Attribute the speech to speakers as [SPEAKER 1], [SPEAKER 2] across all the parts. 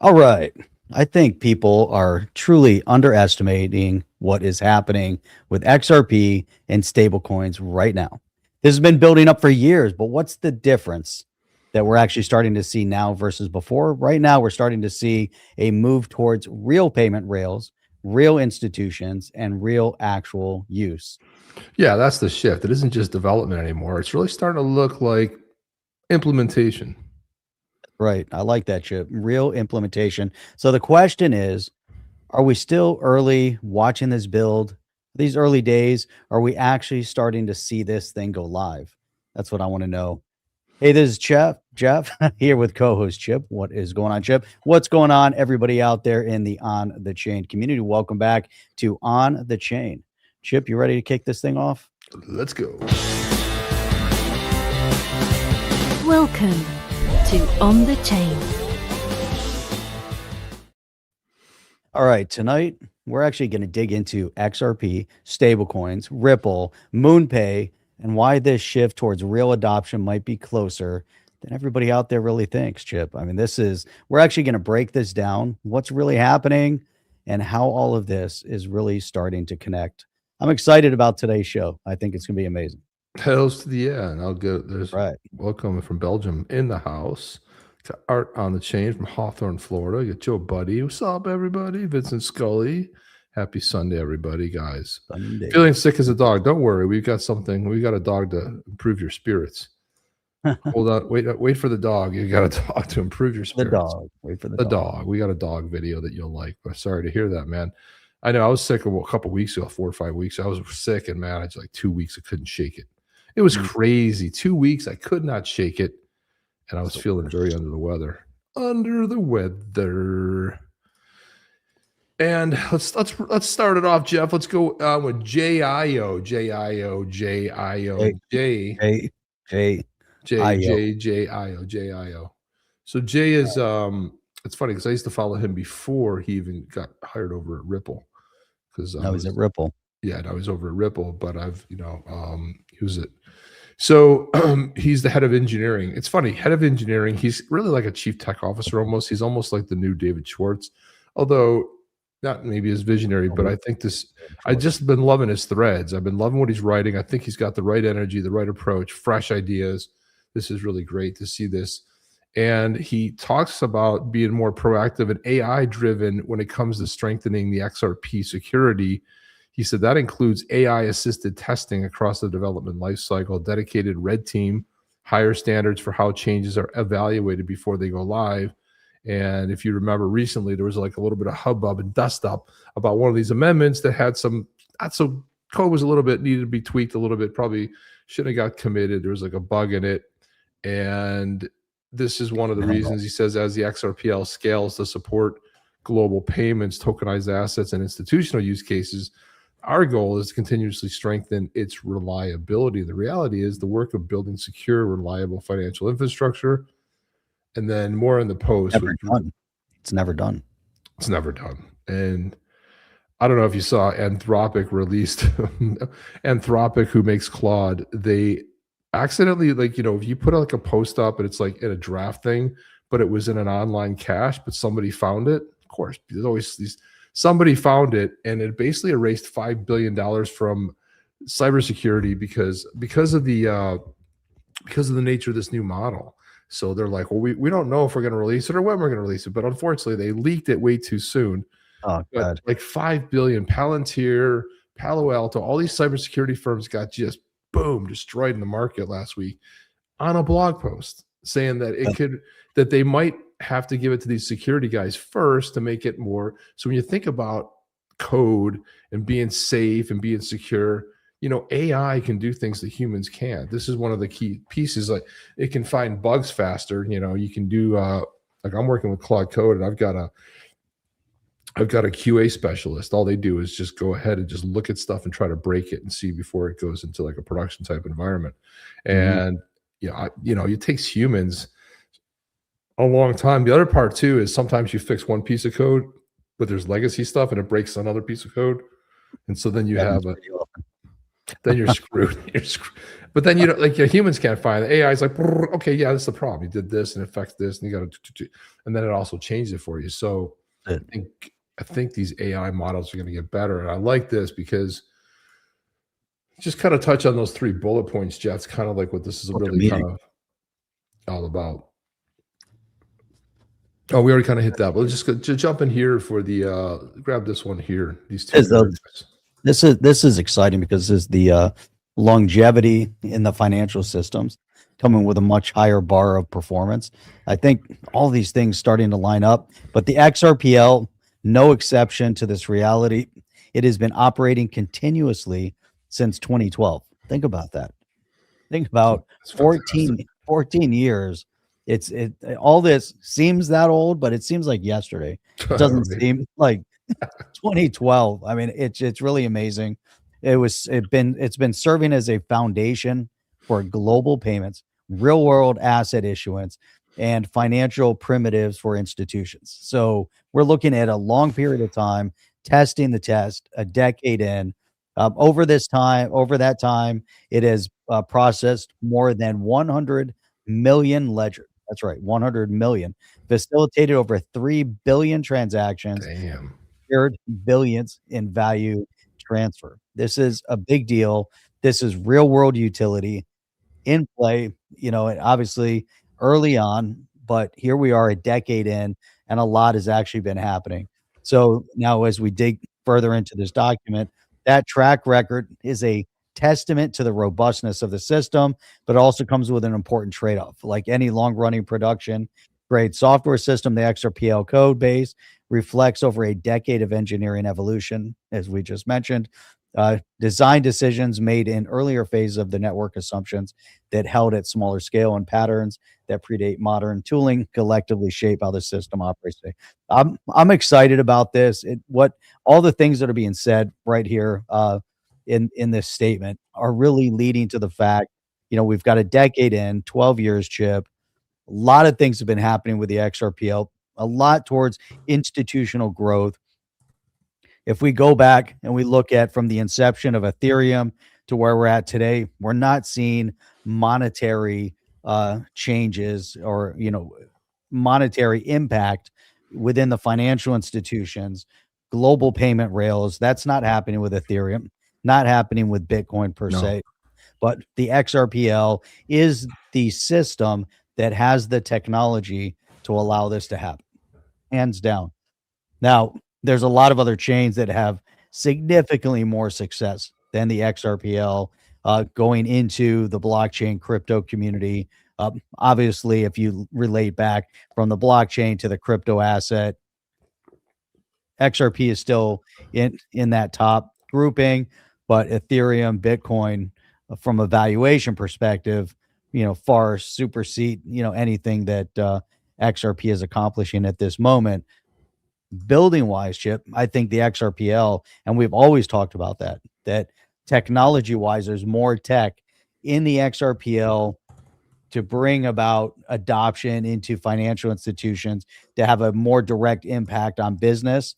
[SPEAKER 1] All right. I think people are truly underestimating what is happening with XRP and stablecoins right now. This has been building up for years, but what's the difference that we're actually starting to see now versus before? Right now, we're starting to see a move towards real payment rails, real institutions, and real actual use.
[SPEAKER 2] Yeah, that's the shift. It isn't just development anymore. It's really starting to look like implementation.
[SPEAKER 1] Right. I like that, Chip. Real implementation. So the question is, are we still early watching this build? These early days, are we actually starting to see this thing go live? That's what I want to know. Hey, this is Jeff here with co-host Chip. What is going on, Chip? What's going on, everybody out there in the On the Chain community? Welcome back to On the Chain. Chip, you ready to kick this thing off?
[SPEAKER 2] Let's go.
[SPEAKER 3] Welcome to On the Chain.
[SPEAKER 1] All right, tonight we're actually going to dig into XRP, stablecoins, Ripple, MoonPay, and why this shift towards real adoption might be closer than everybody out there really thinks, Chip. I mean, we're actually going to break this down, what's really happening, and how all of this is really starting to connect. I'm excited about today's show. I think it's going to be amazing.
[SPEAKER 2] Hells to the yeah, and I'll go. There's
[SPEAKER 1] Right.
[SPEAKER 2] welcome from Belgium in the house to Art on the Chain from Hawthorne, Florida. You got Joe Buddy. What's up, everybody? Vincent Scully. Happy Sunday, everybody, guys.
[SPEAKER 1] Sunday.
[SPEAKER 2] Feeling sick as a dog. Don't worry. We've got something. We got a dog to improve your spirits. Hold on. Wait for the dog. You got a dog to improve your
[SPEAKER 1] The
[SPEAKER 2] spirits.
[SPEAKER 1] dog. Wait for the
[SPEAKER 2] dog. We got a dog video that you'll like. But sorry to hear that, man. I know I was sick a couple weeks ago, 4 or 5 weeks. I was sick, and man, it's like 2 weeks. I couldn't shake it. It was crazy. 2 weeks. I could not shake it. And I was feeling very under the weather. Under the weather. And let's start it off, Jeff. Let's go with JIO. So Jay is it's funny because I used to follow him before he even got hired over at Ripple. Because
[SPEAKER 1] Now he's at Ripple.
[SPEAKER 2] Yeah, now he's over at Ripple, but he was it. So he's the head of engineering. It's funny, head of engineering. He's really like a chief tech officer almost. He's almost like the new David Schwartz, although not maybe as visionary. But I think I just been loving his threads. I've been loving what he's writing. I think he's got the right energy, the right approach, fresh ideas. This is really great to see this. And he talks about being more proactive and AI driven when it comes to strengthening the XRP security. He said that includes AI-assisted testing across the development lifecycle, dedicated red team, higher standards for how changes are evaluated before they go live. And if you remember recently, there was like a little bit of hubbub and dust up about one of these amendments that had some, so code was a little bit, needed to be tweaked a little bit, probably shouldn't have got committed. There was like a bug in it. And this is one of the reasons he says, as the XRPL scales to support global payments, tokenized assets, and institutional use cases, our goal is to continuously strengthen its reliability. The reality is the work of building secure, reliable financial infrastructure, and then more in the post.
[SPEAKER 1] It's never done.
[SPEAKER 2] It's never done. And I don't know if you saw Anthropic released Anthropic, who makes Claude. They accidentally, if you put like a post up and it's like in a draft thing, but it was in an online cache, but somebody found it. Of course, there's always these. Somebody found it, and it basically erased $5 billion from cybersecurity because of the nature of this new model. So they're like, well, we don't know if we're going to release it or when we're going to release it. But unfortunately, they leaked it way too soon.
[SPEAKER 1] Oh, God.
[SPEAKER 2] Like $5 billion, Palantir, Palo Alto, all these cybersecurity firms got just boom destroyed in the market last week on a blog post saying that that they might have to give it to these security guys first to make it more. So when you think about code and being safe and being secure, AI can do things that humans can't. This is one of the key pieces. Like it can find bugs faster. You can do like I'm working with Claude Code, and I've got a QA specialist. All they do is just go ahead and just look at stuff and try to break it and see before it goes into like a production type environment. And it takes humans a long time. The other part too is sometimes you fix one piece of code, but there's legacy stuff and it breaks another piece of code, and so then you have then you're screwed. You're screwed. But then, like humans can't find it. AI is like, okay, yeah, that's the problem. You did this and it affects this, and you got to, and then it also changes it for you. So I think these AI models are going to get better. And I like this because just kind of touch on those 3 bullet points, Jeff. It's kind of like what this is really kind of all about. Oh, we already kind of hit that. But let's just jump in here for the grab this one here. These 2.
[SPEAKER 1] This is exciting because this is the longevity in the financial systems coming with a much higher bar of performance. I think all these things starting to line up, but the XRPL, no exception to this reality. It has been operating continuously since 2012. Think about that. Think about 14 years. All this seems that old, but it seems like yesterday. It doesn't seem like 2012. I mean, it's really amazing. It's been serving as a foundation for global payments, real world asset issuance, and financial primitives for institutions. So we're looking at a long period of time, testing the test, a decade in. Over that time, it has processed more than 100 million ledger. That's right, 100 million. Facilitated over 3 billion transactions.
[SPEAKER 2] Damn.
[SPEAKER 1] Shared billions in value transfer. This is a big deal. This is real world utility in play, obviously early on, but here we are a decade in, and a lot has actually been happening. So now as we dig further into this document, that track record is a testament to the robustness of the system, but also comes with an important trade-off. Like any long-running production grade software system, the XRPL code base reflects over a decade of engineering evolution, as we just mentioned. Design decisions made in earlier phases of the network assumptions that held at smaller scale and patterns that predate modern tooling collectively shape how the system operates today. I'm excited about this. All the things that are being said right here in this statement are really leading to the fact, we've got a decade in, 12 years, Chip. A lot of things have been happening with the XRPL, a lot towards institutional growth. If we go back and we look at from the inception of Ethereum to where we're at today, we're not seeing monetary changes or, monetary impact within the financial institutions, global payment rails. That's not happening with Ethereum, not happening with Bitcoin per se. But the XRPL is the system that has the technology to allow this to happen, hands down. Now, there's a lot of other chains that have significantly more success than the XRPL going into the blockchain crypto community. Obviously, if you relate back from the blockchain to the crypto asset, XRP is still in that top grouping, but Ethereum, Bitcoin, from a valuation perspective, far supersede, anything that XRP is accomplishing at this moment. Building wise, Chip, I think the XRPL, and we've always talked about that technology wise, there's more tech in the XRPL to bring about adoption into financial institutions to have a more direct impact on business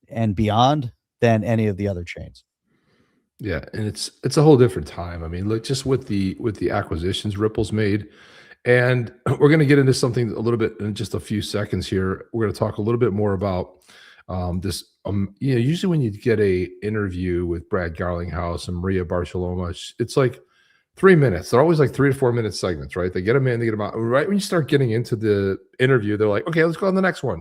[SPEAKER 1] and beyond than any of the other chains.
[SPEAKER 2] Yeah, and it's a whole different time. I mean, look, just with the acquisitions Ripple's made, and we're going to get into something a little bit in just a few seconds here. We're going to talk a little bit more about this. Usually when you get a interview with Brad Garlinghouse and Maria Barcelona, it's like 3 minutes. They're always like 3 to 4 minute segments, right? They get them in, they get them out. Right when you start getting into the interview, they're like, okay, let's go on the next one.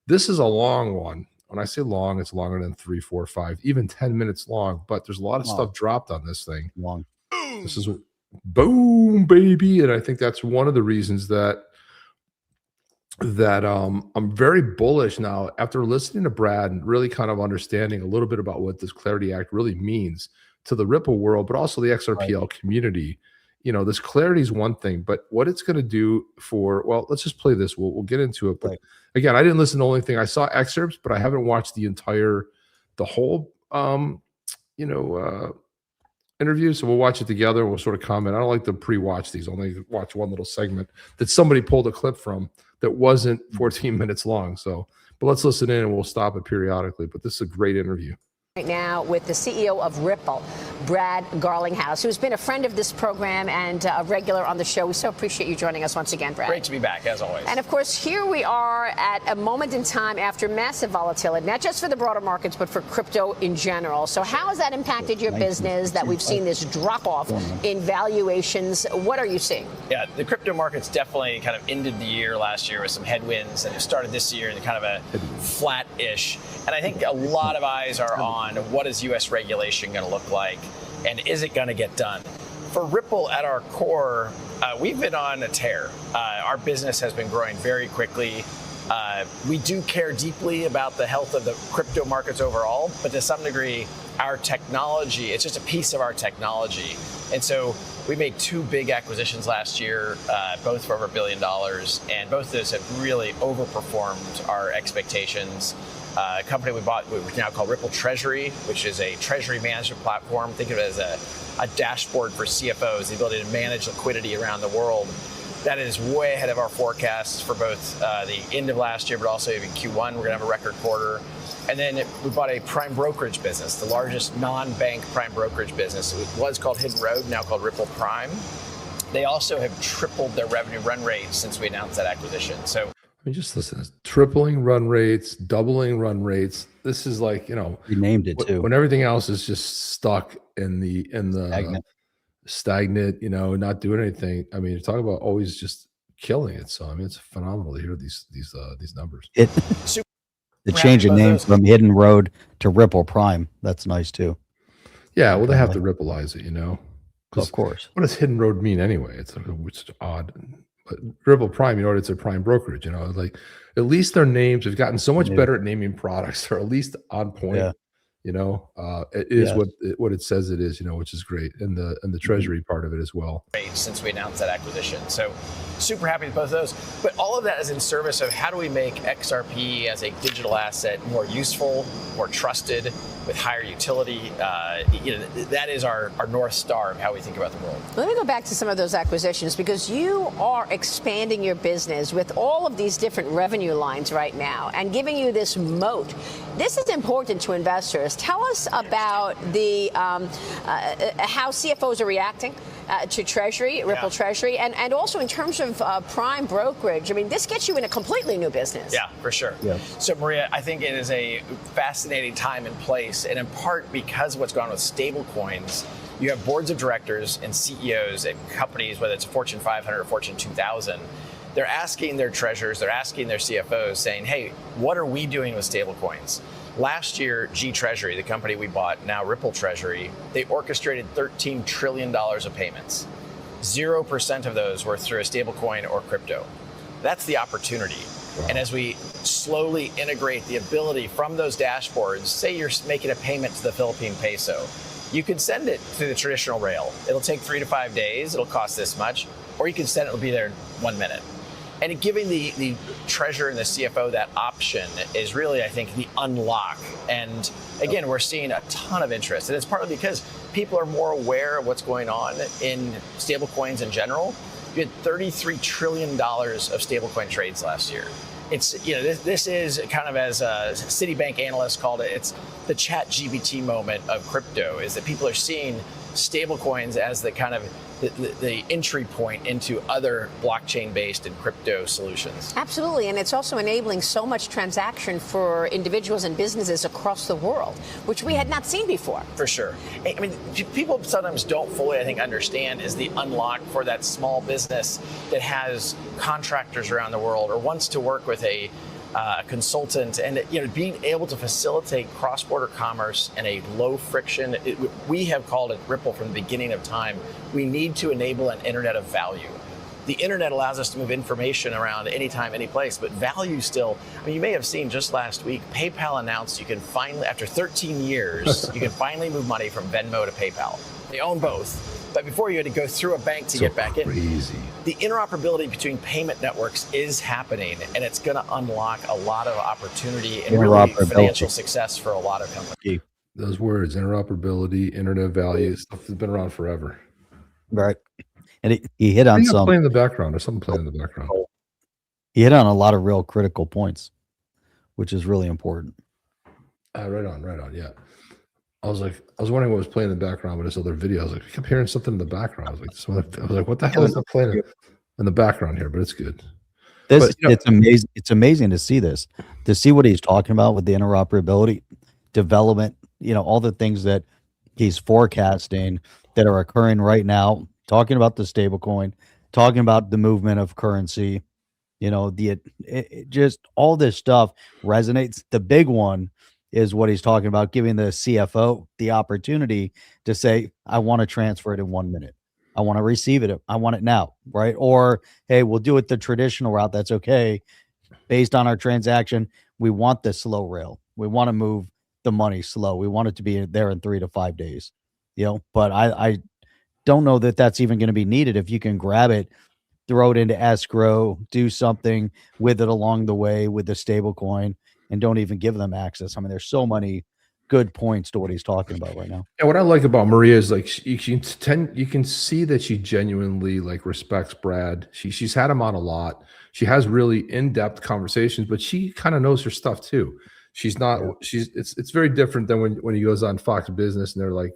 [SPEAKER 2] This is a long one. When I say long, it's longer than 3, 4, 5, even 10 minutes long. But there's a lot of stuff dropped on this thing.
[SPEAKER 1] Long.
[SPEAKER 2] This is boom, baby, and I think that's one of the reasons that I'm very bullish now after listening to Brad and really kind of understanding a little bit about what this Clarity Act really means to the Ripple world, but also the XRPL community. This clarity is one thing, but what it's going to do for, well, let's just play this. We'll get into it. But again, I didn't listen to the only thing. I saw excerpts, but I haven't watched the whole, interview. So we'll watch it together. We'll sort of comment. I don't like to pre-watch these. Only watch one little segment that somebody pulled a clip from that wasn't 14 minutes long. So, but let's listen in and we'll stop it periodically. But this is a great interview.
[SPEAKER 4] Right now with the CEO of Ripple. Brad Garlinghouse, who's been a friend of this program and a regular on the show. We so appreciate you joining us once again, Brad.
[SPEAKER 5] Great to be back, as always.
[SPEAKER 4] And of course, here we are at a moment in time after massive volatility, not just for the broader markets, but for crypto in general. So how has that impacted your business that we've seen this drop off in valuations? What are you seeing?
[SPEAKER 5] Yeah, the crypto markets definitely kind of ended the year last year with some headwinds, and it started this year in kind of a flat-ish. And I think a lot of eyes are on what is U.S. regulation going to look like, and is it going to get done? For Ripple at our core, we've been on a tear. Our business has been growing very quickly. We do care deeply about the health of the crypto markets overall, but to some degree, our technology, it's just a piece of our technology. And so we made 2 big acquisitions last year, both for over $1 billion, and both of those have really overperformed our expectations. A company we bought, we now call Ripple Treasury, which is a treasury management platform. Think of it as a dashboard for CFOs, the ability to manage liquidity around the world. That is way ahead of our forecasts for both the end of last year, but also even Q1. We're going to have a record quarter. And then we bought a prime brokerage business, the largest non-bank prime brokerage business. It was called Hidden Road, now called Ripple Prime. They also have tripled their revenue run rate since we announced that acquisition. So
[SPEAKER 2] I mean, just listen, tripling run rates, doubling run rates. This is like,
[SPEAKER 1] We named it too.
[SPEAKER 2] when everything else is just stuck in the stagnant, not doing anything. I mean, you're talking about always just killing it. So I mean, it's phenomenal to hear these numbers.
[SPEAKER 1] The change in name from Hidden Road to Ripple Prime. That's nice too.
[SPEAKER 2] Yeah, well, they have to rippleize it, 'Cause
[SPEAKER 1] Of course.
[SPEAKER 2] what does Hidden Road mean anyway? It's odd. But Ripple Prime, it's a prime brokerage. Like at least their names have gotten so much better at naming products. They're at least on point.
[SPEAKER 1] Yeah.
[SPEAKER 2] It is what it says it is. Which is great, and the treasury part of it as well.
[SPEAKER 5] Since we announced that acquisition, so super happy with both of those. But all of that is in service of how do we make XRP as a digital asset more useful, more trusted, with higher utility. That is our North Star of how we think about the world.
[SPEAKER 4] Let me go back to some of those acquisitions, because you are expanding your business with all of these different revenue lines right now and giving you this moat. This is important to investors. Tell us about the how CFOs are reacting to Treasury, Ripple Treasury, and also in terms of prime brokerage. I mean, this gets you in a completely new business.
[SPEAKER 5] Yeah, for sure. Yeah. So, Maria, I think it is a fascinating time and place, and in part because of what's going on with stablecoins. You have boards of directors and CEOs at companies, whether it's Fortune 500 or Fortune 2000. They're asking their treasurers, they're asking their CFOs, saying, hey, what are we doing with stablecoins? Last year, G Treasury, the company we bought, now Ripple Treasury, they orchestrated $13 trillion of payments. 0% of those were through a stablecoin or crypto. That's the opportunity. Wow. And as we slowly integrate the ability from those dashboards, say you're making a payment to the Philippine peso, you can send it through the traditional rail. It'll take 3 to 5 days. It'll cost this much. Or you can send it, it'll be there in 1 minute. And giving the treasurer and the CFO that option is really, I think, the unlock. And again, we're seeing a ton of interest. And it's partly because people are more aware of what's going on in stablecoins in general. You had $33 trillion of stablecoin trades last year. It's, this is kind of, as a Citibank analyst called it, it's the ChatGPT moment of crypto, is that people are seeing stablecoins as the kind of the entry point into other blockchain-based and crypto solutions.
[SPEAKER 4] Absolutely, and it's also enabling so much transaction for individuals and businesses across the world, which we had not seen before.
[SPEAKER 5] For sure. I mean, people sometimes don't fully, I think, understand is the unlock for that small business that has contractors around the world or wants to work with a consultant, and being able to facilitate cross-border commerce in a low friction. We have called it Ripple from the beginning of time. We need to enable an internet of value. The internet allows us to move information around anytime, any place, but value still. I mean, you may have seen just last week, PayPal announced you can finally, after 13 years, you can finally move money from Venmo to PayPal. They own both. But before you had to go through a bank to get back in. The interoperability between payment networks is happening, and it's going to unlock a lot of opportunity and really financial success for a lot of companies.
[SPEAKER 2] Those words, interoperability, internet of value, stuff that's been around forever.
[SPEAKER 1] Right. And he hit on some.
[SPEAKER 2] Playing in the background, or something playing in the background.
[SPEAKER 1] He hit on a lot of real critical points, which is really important.
[SPEAKER 2] Right on, yeah. I was wondering what was playing in the background with his other video. I was like, I kept hearing something in the background. I was like, what the hell is that playing in the background here? But it's good.
[SPEAKER 1] This
[SPEAKER 2] But,
[SPEAKER 1] it's amazing. It's amazing to see this, to see what he's talking about with the interoperability, development, all the things that he's forecasting that are occurring right now, talking about the stablecoin, talking about the movement of currency, just all this stuff resonates. The big one is what he's talking about, giving the CFO the opportunity to say, I want to transfer it in 1 minute. I want to receive it. I want it now, right? Or, hey, we'll do it the traditional route. That's okay. Based on our transaction, we want the slow rail. We want to move the money slow. We want it to be there in 3 to 5 days, but I don't know that that's even going to be needed. If you can grab it, throw it into escrow, do something with it along the way with the stable coin, and don't even give them access. I mean, there's so many good points to what he's talking about right now.
[SPEAKER 2] And what I like about Maria is like you can see that she genuinely like respects Brad. She's had him on a lot. She has really in-depth conversations, but she kind of knows her stuff too. It's very different than when he goes on Fox Business and they're like,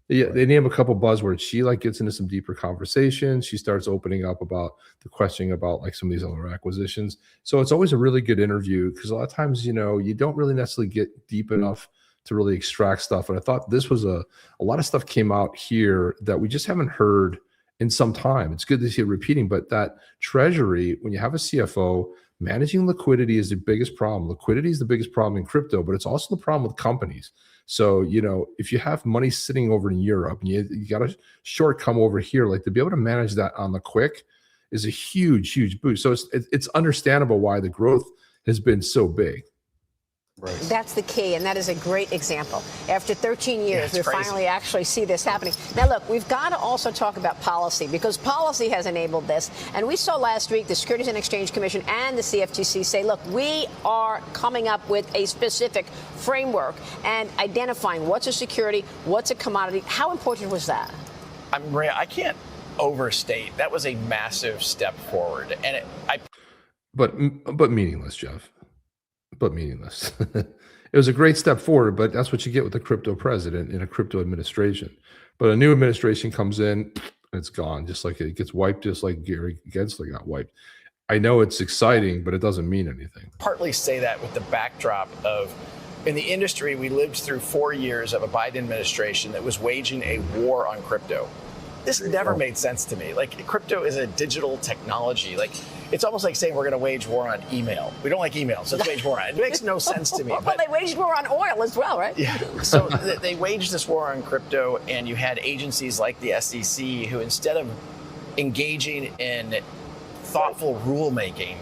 [SPEAKER 2] they name a couple buzzwords. She like gets into some deeper conversations. She starts opening up about the questioning about like some of these other acquisitions. So it's always a really good interview because a lot of times, you don't really necessarily get deep enough to really extract stuff. And I thought this was a lot of stuff came out here that we just haven't heard in some time. It's good to see it repeating, but that treasury, when you have a CFO, managing liquidity is the biggest problem. Liquidity is the biggest problem in crypto, but it's also the problem with companies. So, if you have money sitting over in Europe and you got a short come over here, like to be able to manage that on the quick is a huge, huge boost. So it's understandable why the growth has been so big.
[SPEAKER 1] Right.
[SPEAKER 4] That's the key, and that is a great example. After 13 years, we
[SPEAKER 5] crazy.
[SPEAKER 4] finally actually see this happening. Now, look, we've got to also talk about policy, because policy has enabled this. And we saw last week the Securities and Exchange Commission and the CFTC say, look, we are coming up with a specific framework and identifying what's a security, what's a commodity. How important was that?
[SPEAKER 5] Maria, I can't overstate. That was a massive step forward. And
[SPEAKER 2] But meaningless, Jeff. But meaningless. It was a great step forward, but that's what you get with a crypto president in a crypto administration. But a new administration comes in, and it's gone. Just like it gets wiped, just like Gary Gensler got wiped. I know it's exciting, but it doesn't mean anything.
[SPEAKER 5] partly say that with the backdrop of, in the industry, we lived through 4 years of a Biden administration that was waging a war on crypto. This never made sense to me. Like, crypto is a digital technology. Like, it's almost like saying we're going to wage war on email. We don't like email, so let's wage war on it. It makes no sense to me.
[SPEAKER 4] Well, they waged war on oil as well, right?
[SPEAKER 5] Yeah. So they waged this war on crypto, and you had agencies like the SEC who, instead of engaging in thoughtful rulemaking,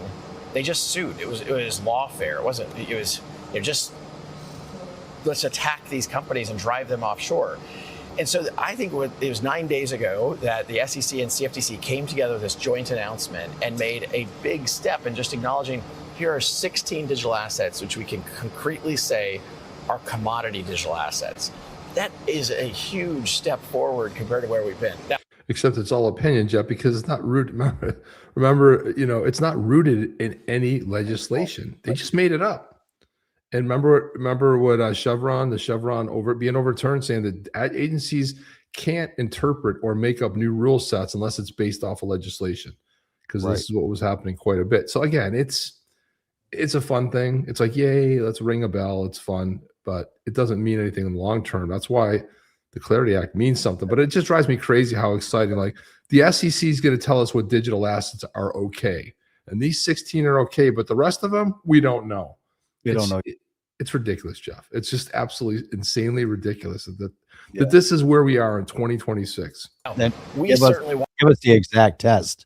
[SPEAKER 5] they just sued. It was lawfare. It wasn't. It was just, let's attack these companies and drive them offshore. And so I think it was 9 days ago that the SEC and CFTC came together with this joint announcement and made a big step in just acknowledging here are 16 digital assets which we can concretely say are commodity digital assets. That is a huge step forward compared to where we've been. Now,
[SPEAKER 2] Except it's all opinion, Jeff, because it's not rooted. Remember, it's not rooted in any legislation. They just made it up. And remember what the Chevron being overturned, saying that agencies can't interpret or make up new rule sets unless it's based off of legislation, because this is what was happening quite a bit. So again, it's a fun thing. It's like, yay, let's ring a bell. It's fun, but it doesn't mean anything in the long term. That's why the Clarity Act means something. But it just drives me crazy how exciting. Like, the SEC is going to tell us what digital assets are okay, and these 16 are okay, but the rest of them we don't know.
[SPEAKER 1] We don't know.
[SPEAKER 2] It's ridiculous, Jeff. It's just absolutely insanely ridiculous that this is where we are in 2026.
[SPEAKER 1] Then
[SPEAKER 5] we certainly want.
[SPEAKER 1] give us the exact test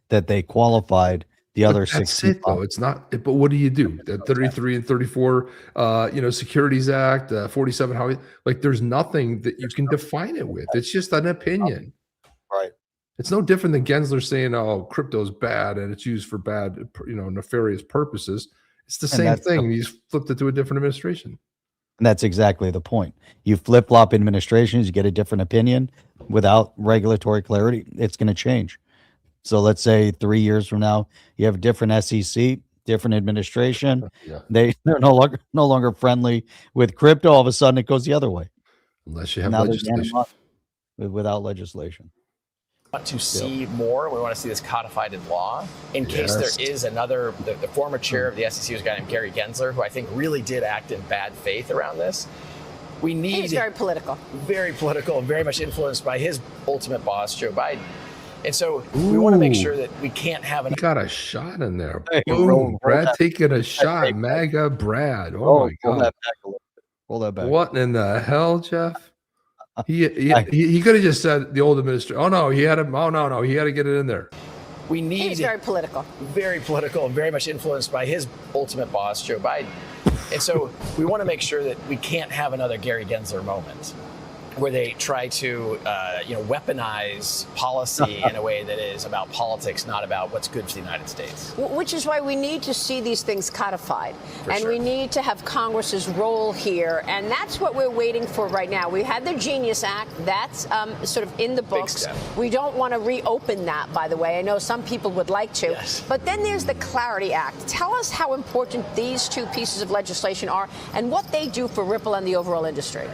[SPEAKER 1] that they qualified the other
[SPEAKER 2] That's
[SPEAKER 1] 16.
[SPEAKER 2] it, though. It's not. But what do you do? The 33 and 34, Securities Act, 47. There's nothing that you can define it with. It's just an opinion.
[SPEAKER 1] Right.
[SPEAKER 2] It's no different than Gensler saying, "Oh, crypto's bad and it's used for bad, nefarious purposes." It's the same thing. You just flipped it to a different administration.
[SPEAKER 1] And that's exactly the point. You flip-flop administrations, you get a different opinion without regulatory clarity, it's going to change. So let's say 3 years from now, you have a different SEC, different administration.
[SPEAKER 2] Yeah.
[SPEAKER 1] They're no longer friendly with crypto. All of a sudden, it goes the other way.
[SPEAKER 2] Unless you have
[SPEAKER 1] Now they're banning
[SPEAKER 2] legislation.
[SPEAKER 1] them up without legislation.
[SPEAKER 5] Want to see more. We want to see this codified in law in case there is another. The former chair of the SEC was a guy named Gary Gensler, who I think really did act in bad faith around this. We need.
[SPEAKER 4] He's very political,
[SPEAKER 5] and very much influenced by his ultimate boss, Joe Biden. And so we want to make sure that we can't have
[SPEAKER 2] He got a shot in there.
[SPEAKER 1] Hey,
[SPEAKER 2] Boom.
[SPEAKER 1] roll
[SPEAKER 2] Brad
[SPEAKER 1] that-
[SPEAKER 2] taking a shot.
[SPEAKER 1] back.
[SPEAKER 2] MAGA Brad. Oh
[SPEAKER 1] Roll
[SPEAKER 2] my God.
[SPEAKER 1] that back a little bit. Roll that back.
[SPEAKER 2] What in the hell, Jeff? He could have just said the old administrator. Oh no, he had to. Oh no, he had to get it in there.
[SPEAKER 5] we need.
[SPEAKER 4] he's very political.
[SPEAKER 5] And very much influenced by his ultimate boss, Joe Biden. And so we want to make sure that we can't have another Gary Gensler moment where they try to, weaponize policy in a way that is about politics, not about what's good for the United States.
[SPEAKER 4] Which is why we need to see these things codified. And
[SPEAKER 5] sure.
[SPEAKER 4] we need to have Congress's role here. And that's what we're waiting for right now. We had the Genius Act. That's sort of in the books.
[SPEAKER 5] step.
[SPEAKER 4] We don't want to reopen that, by the way. I know some people would like to.
[SPEAKER 5] Yes.
[SPEAKER 4] But then there's the Clarity Act. Tell us how important these two pieces of legislation are and what they do for Ripple and the overall industry.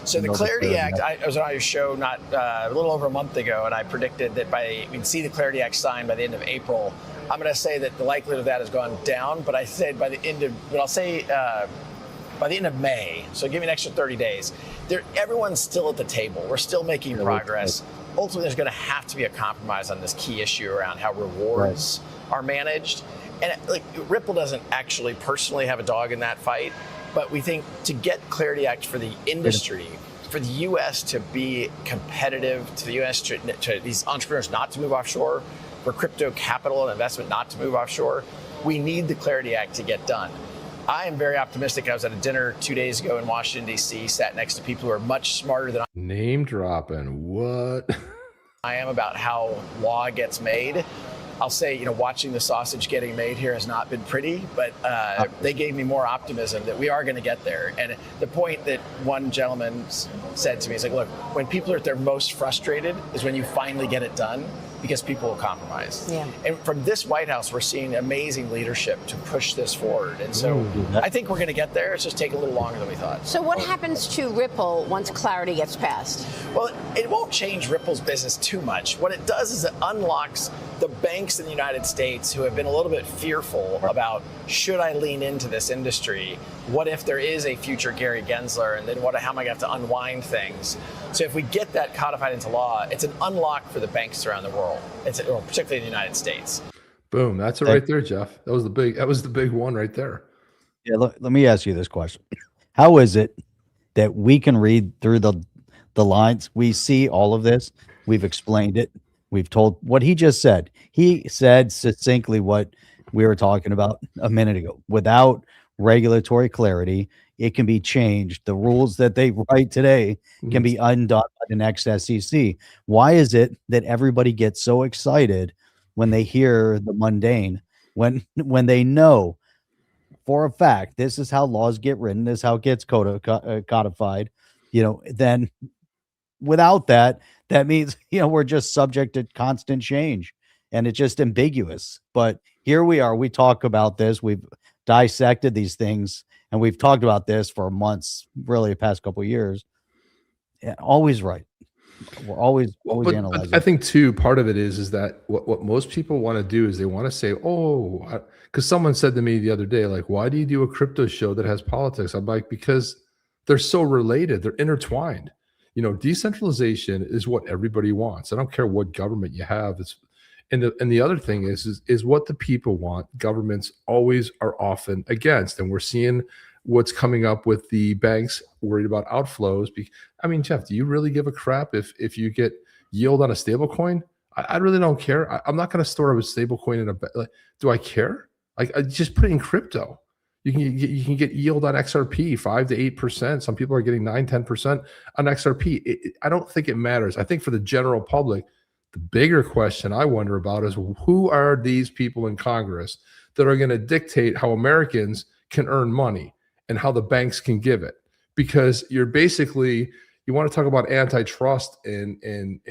[SPEAKER 5] So the Clarity Act, I was on your show not a little over a month ago, and I predicted that we'd see the Clarity Act signed by the end of April. I'm going to say that the likelihood of that has gone down, but I said by the end of May. So give me an extra 30 days. Everyone's still at the table. We're still making progress. Ultimately, there's going to have to be a compromise on this key issue around how rewards are managed. And Ripple doesn't actually personally have a dog in that fight. But we think to get Clarity Act for the industry, for the U.S. to be competitive, to the U.S. to these entrepreneurs not to move offshore, for crypto capital and investment not to move offshore, we need the Clarity Act to get done. I am very optimistic. I was at a dinner 2 days ago in Washington, D.C., sat next to people who are much smarter than
[SPEAKER 2] Name dropping. What?
[SPEAKER 5] I am about how law gets made. I'll say, watching the sausage getting made here has not been pretty, but they gave me more optimism that we are going to get there. And the point that one gentleman said to me is look, when people are at their most frustrated is when you finally get it done, because people will compromise.
[SPEAKER 4] Yeah.
[SPEAKER 5] And from this White House, we're seeing amazing leadership to push this forward. And so I think we're going to get there. It's just taking a little longer than we thought.
[SPEAKER 4] So what happens to Ripple once Clarity gets passed?
[SPEAKER 5] Well, it won't change Ripple's business too much. What it does is it unlocks the banks in the United States who have been a little bit fearful about, should I lean into this industry? What if there is a future Gary Gensler? And then how am I going to have to unwind things? So if we get that codified into law, it's an unlock for the banks around the world, particularly in the United States.
[SPEAKER 2] Boom. That's it right there, Jeff. That was the big one right there.
[SPEAKER 1] Yeah, let me ask you this question. How is it that we can read through the lines? We see all of this. We've explained it. We've told what he just said. He said succinctly what we were talking about a minute ago. Without regulatory clarity, it can be changed. The rules that they write today can be undone by the next SEC. Why is it that everybody gets so excited when they hear the mundane, when they know for a fact this is how laws get written, this is how it gets codified, then without that means, we're just subject to constant change and it's just ambiguous. But here we are, we talk about this, we've dissected these things, and we've talked about this for months, really the past couple of years. Yeah, always right. We're always analyzing.
[SPEAKER 2] But I think too, part of it is that what most people want to do is they want to say, because someone said to me the other day, why do you do a crypto show that has politics? I'm like, because they're so related, they're intertwined. Decentralization is what everybody wants. I don't care what government you have. And the other thing is what the people want. Governments always are often against, and we're seeing what's coming up with the banks worried about outflows. I mean, Jeff, do you really give a crap if you get yield on a stable coin? I really don't care. I'm not going to store a stable coin in do I care? I just put it in crypto. You can get yield on XRP 5 to 8%. Some people are getting 9-10% on XRP. I don't think it matters. I think for the general public, the bigger question I wonder about is who are these people in Congress that are going to dictate how Americans can earn money and how the banks can give it? Because you want to talk about antitrust and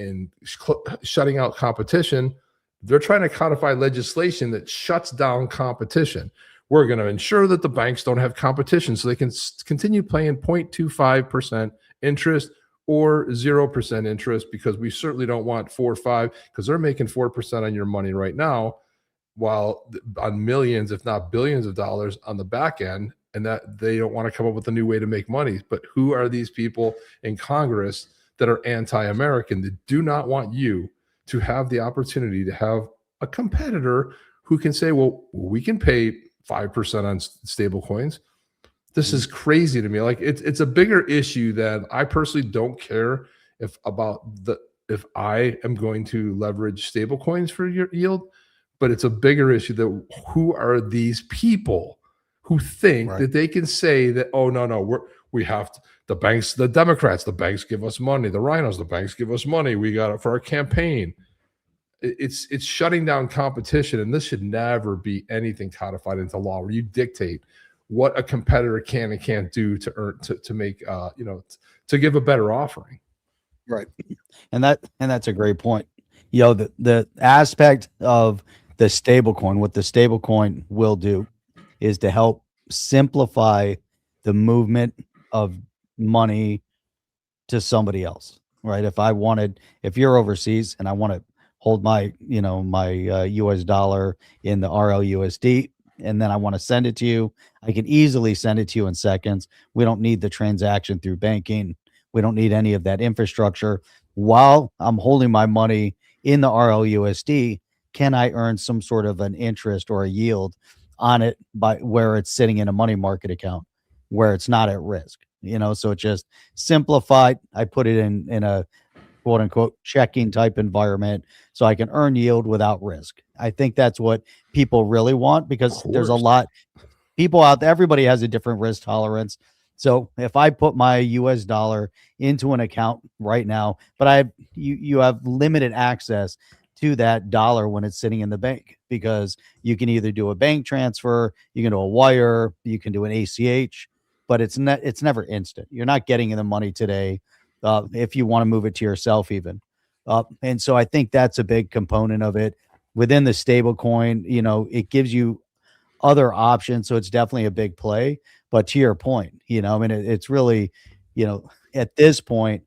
[SPEAKER 2] shutting out competition. They're trying to codify legislation that shuts down competition. We're going to ensure that the banks don't have competition so they can continue paying 0.25% interest. or 0% interest, because we certainly don't want 4 or 5, because they're making 4% on your money right now, while on millions, if not billions of dollars on the back end, and that they don't want to come up with a new way to make money. But who are these people in Congress that are anti-American, that do not want you to have the opportunity to have a competitor who can say, well, we can pay 5% on stable coins? This is crazy to me. Like, it's a bigger issue that I personally don't care if I am going to leverage stable coins for your yield, but it's a bigger issue that who are these people who think that they can say that, oh, no, we have to, the banks, the Democrats, the banks give us money, the rhinos, the banks give us money, we got it for our campaign. It's shutting down competition, and this should never be anything codified into law where you dictate what a competitor can and can't do to earn to make to give a better offering.
[SPEAKER 1] Right. And that's a great point. The aspect of the stablecoin, what the stablecoin will do is to help simplify the movement of money to somebody else, right? If you're overseas and I want to hold my US dollar in the RLUSD, and then I want to send it to you, I can easily send it to you in seconds. We don't need the transaction through banking. We don't need any of that infrastructure. While I'm holding my money in the RLUSD, can I earn some sort of an interest or a yield on it by where it's sitting in a money market account where it's not at risk? So it just simplified. I put it in a quote unquote checking type environment so I can earn yield without risk. I think that's what people really want, because there's a lot people out there. Everybody has a different risk tolerance. So if I put my US dollar into an account right now, but you have limited access to that dollar when it's sitting in the bank, because you can either do a bank transfer, you can do a wire, you can do an ACH, but it's never instant. You're not getting the money today if you want to move it to yourself even. And so I think that's a big component of it. Within the stable coin, it gives you other options. So it's definitely a big play. But to your point, it's really, at this point,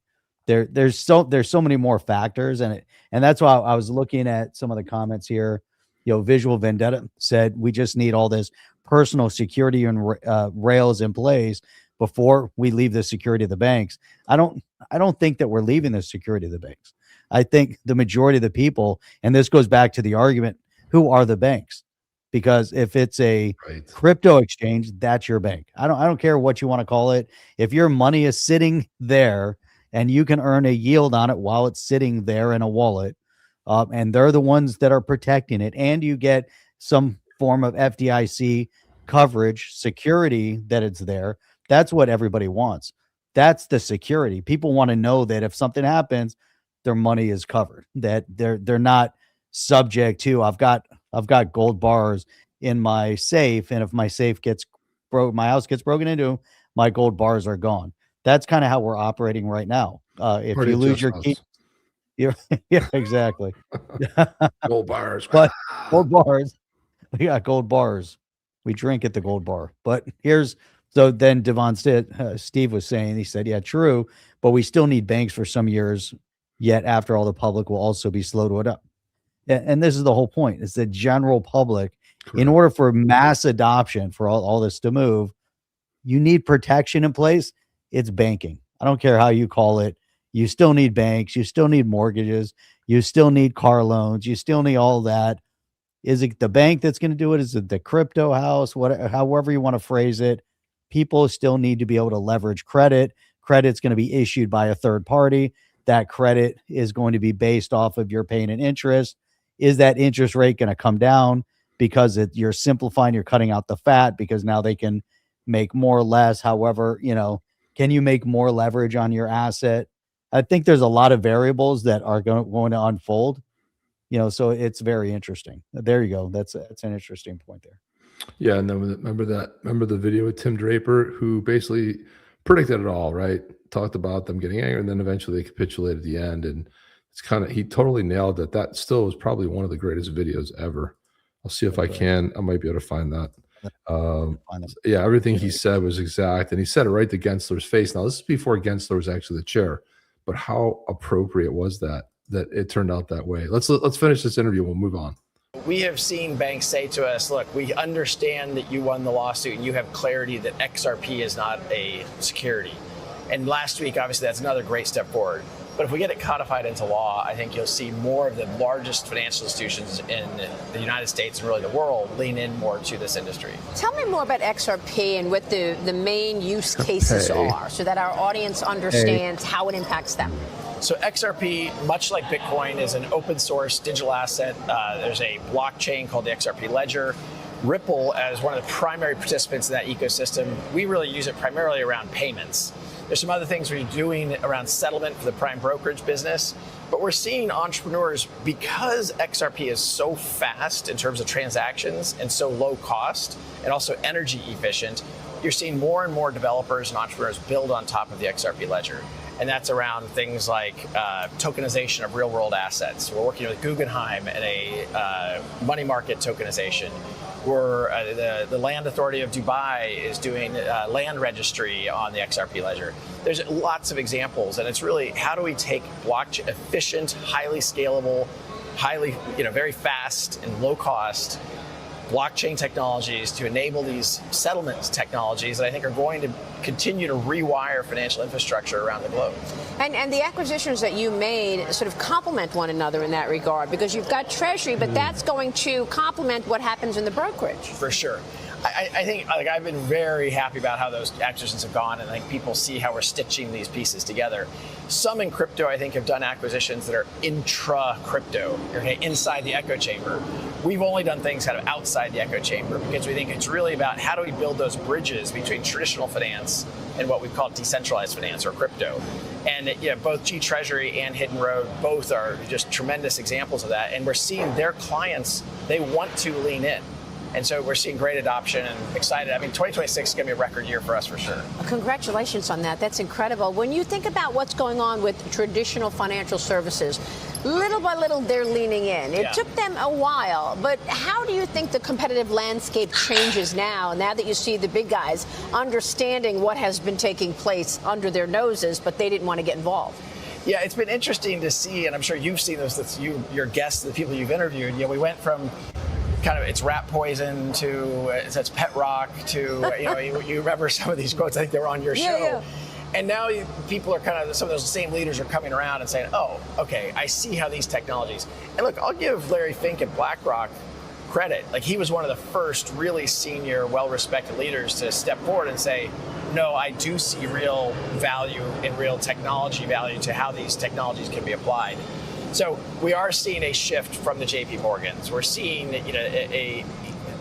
[SPEAKER 1] there's so many more factors, and that's why I was looking at some of the comments here. Visual Vendetta said we just need all this personal security and rails in place before we leave the security of the banks. I don't think that we're leaving the security of the banks. I think the majority of the people, and this goes back to the argument, who are the banks? Because if it's a crypto exchange, that's your bank. I don't care what you want to call it. If your money is sitting there and you can earn a yield on it while it's sitting there in a wallet, and they're the ones that are protecting it, and you get some form of FDIC coverage, security that it's there, that's what everybody wants. That's the security. People want to know that if something happens, their money is covered, that they're not subject to, I've got gold bars in my safe, and if my safe gets broke, my house gets broken into, my gold bars are gone. That's kind of how we're operating right now. If you lose your key, yeah, exactly.
[SPEAKER 2] Gold bars.
[SPEAKER 1] But gold bars, we got gold bars. We drink at the gold bar. But so then Devon said, Steve was saying, he said, yeah, true, but we still need banks for some years yet. After all, the public will also be slow to adopt. And this is the whole point. It's the general public. Correct. In order for mass adoption, for all this to move, you need protection in place. It's banking. I don't care how you call it. You still need banks. You still need mortgages. You still need car loans. You still need all that. Is it the bank that's going to do it? Is it the crypto house? However you want to phrase it, people still need to be able to leverage credit. Credit's going to be issued by a third party. That credit is going to be based off of your paying an interest. Is that interest rate going to come down because you're simplifying, you're cutting out the fat, because now they can make more or less. However, can you make more leverage on your asset? I think there's a lot of variables that are going to unfold, so it's very interesting. There you go. That's an interesting point there.
[SPEAKER 2] Yeah. And then remember the video with Tim Draper, who basically predicted it all, right? Talked about them getting angry, and then eventually they capitulated at the end. And he totally nailed it. That still is probably one of the greatest videos ever. I'll see if I might be able to find that. Yeah, everything he said was exact, and he said it right to Gensler's face. Now, this is before Gensler was actually the chair, but how appropriate was that it turned out that way? Let's finish this interview. We'll move on.
[SPEAKER 5] We have seen banks say to us, look, we understand that you won the lawsuit and you have clarity that XRP is not a security. And last week, obviously, that's another great step forward. But if we get it codified into law, I think you'll see more of the largest financial institutions in the United States and really the world lean in more to this industry.
[SPEAKER 4] Tell me more about XRP and what the main use cases are so that our audience understands how it impacts them.
[SPEAKER 5] So XRP, much like Bitcoin, is an open source digital asset. There's a blockchain called the XRP Ledger. Ripple, as one of the primary participants in that ecosystem, we really use it primarily around payments. There's some other things we're doing around settlement for the prime brokerage business, but we're seeing entrepreneurs, because XRP is so fast in terms of transactions and so low cost and also energy efficient, you're seeing more and more developers and entrepreneurs build on top of the XRP Ledger. And that's around things like tokenization of real world assets. We're working with Guggenheim and a money market tokenization. The Land Authority of Dubai is doing land registry on the XRP Ledger. There's lots of examples, and it's really how do we take blockchain efficient, highly scalable, highly very fast and low cost blockchain technologies to enable these settlement technologies that I think are going to continue to rewire financial infrastructure around the globe.
[SPEAKER 4] And the acquisitions that you made sort of complement one another in that regard, because you've got Treasury, but that's going to complement what happens in the brokerage.
[SPEAKER 5] For sure. I think I've been very happy about how those acquisitions have gone, and I think people see how we're stitching these pieces together. Some in crypto, I think, have done acquisitions that are intra-crypto, inside the echo chamber. We've only done things kind of outside the echo chamber because we think it's really about how do we build those bridges between traditional finance and what we call decentralized finance or crypto. And both G Treasury and Hidden Road both are just tremendous examples of that. And we're seeing their clients, they want to lean in. And so we're seeing great adoption and excited. I mean, 2026 is going to be a record year for us for sure.
[SPEAKER 4] Congratulations on that. That's incredible. When you think about what's going on with traditional financial services, little by little, they're leaning in. It took them a while, but how do you think the competitive landscape changes now that you see the big guys understanding what has been taking place under their noses, but they didn't want to get involved?
[SPEAKER 5] Yeah, it's been interesting to see, and I'm sure you've seen this, that's your guests, the people you've interviewed. We went from kind of it's rat poison to it's pet rock to you remember some of these quotes. I think they were on your show.
[SPEAKER 4] Yeah.
[SPEAKER 5] And now people are kind of, some of those same leaders are coming around and saying, oh, okay, I see how these technologies. And look, I'll give Larry Fink at BlackRock credit. Like, he was one of the first really senior, well-respected leaders to step forward and say, no, I do see real value and real technology value to how these technologies can be applied. So we are seeing a shift from the JP Morgans. We're seeing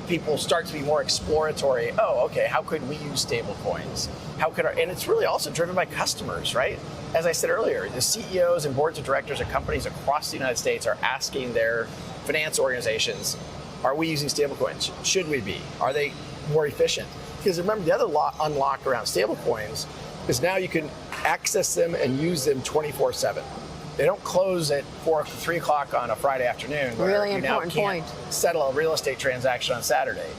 [SPEAKER 5] people start to be more exploratory. Oh, okay, how could we use stable coins? And it's really also driven by customers, right? As I said earlier, the CEOs and boards of directors of companies across the United States are asking their finance organizations, are we using stable coins? Should we be? Are they more efficient? Because remember, the other unlock around stable coins is now you can access them and use them 24/7. They don't close at 3 o'clock on a Friday afternoon.
[SPEAKER 4] Really
[SPEAKER 5] you
[SPEAKER 4] important
[SPEAKER 5] now can't
[SPEAKER 4] point.
[SPEAKER 5] Settle a real estate transaction on Saturday.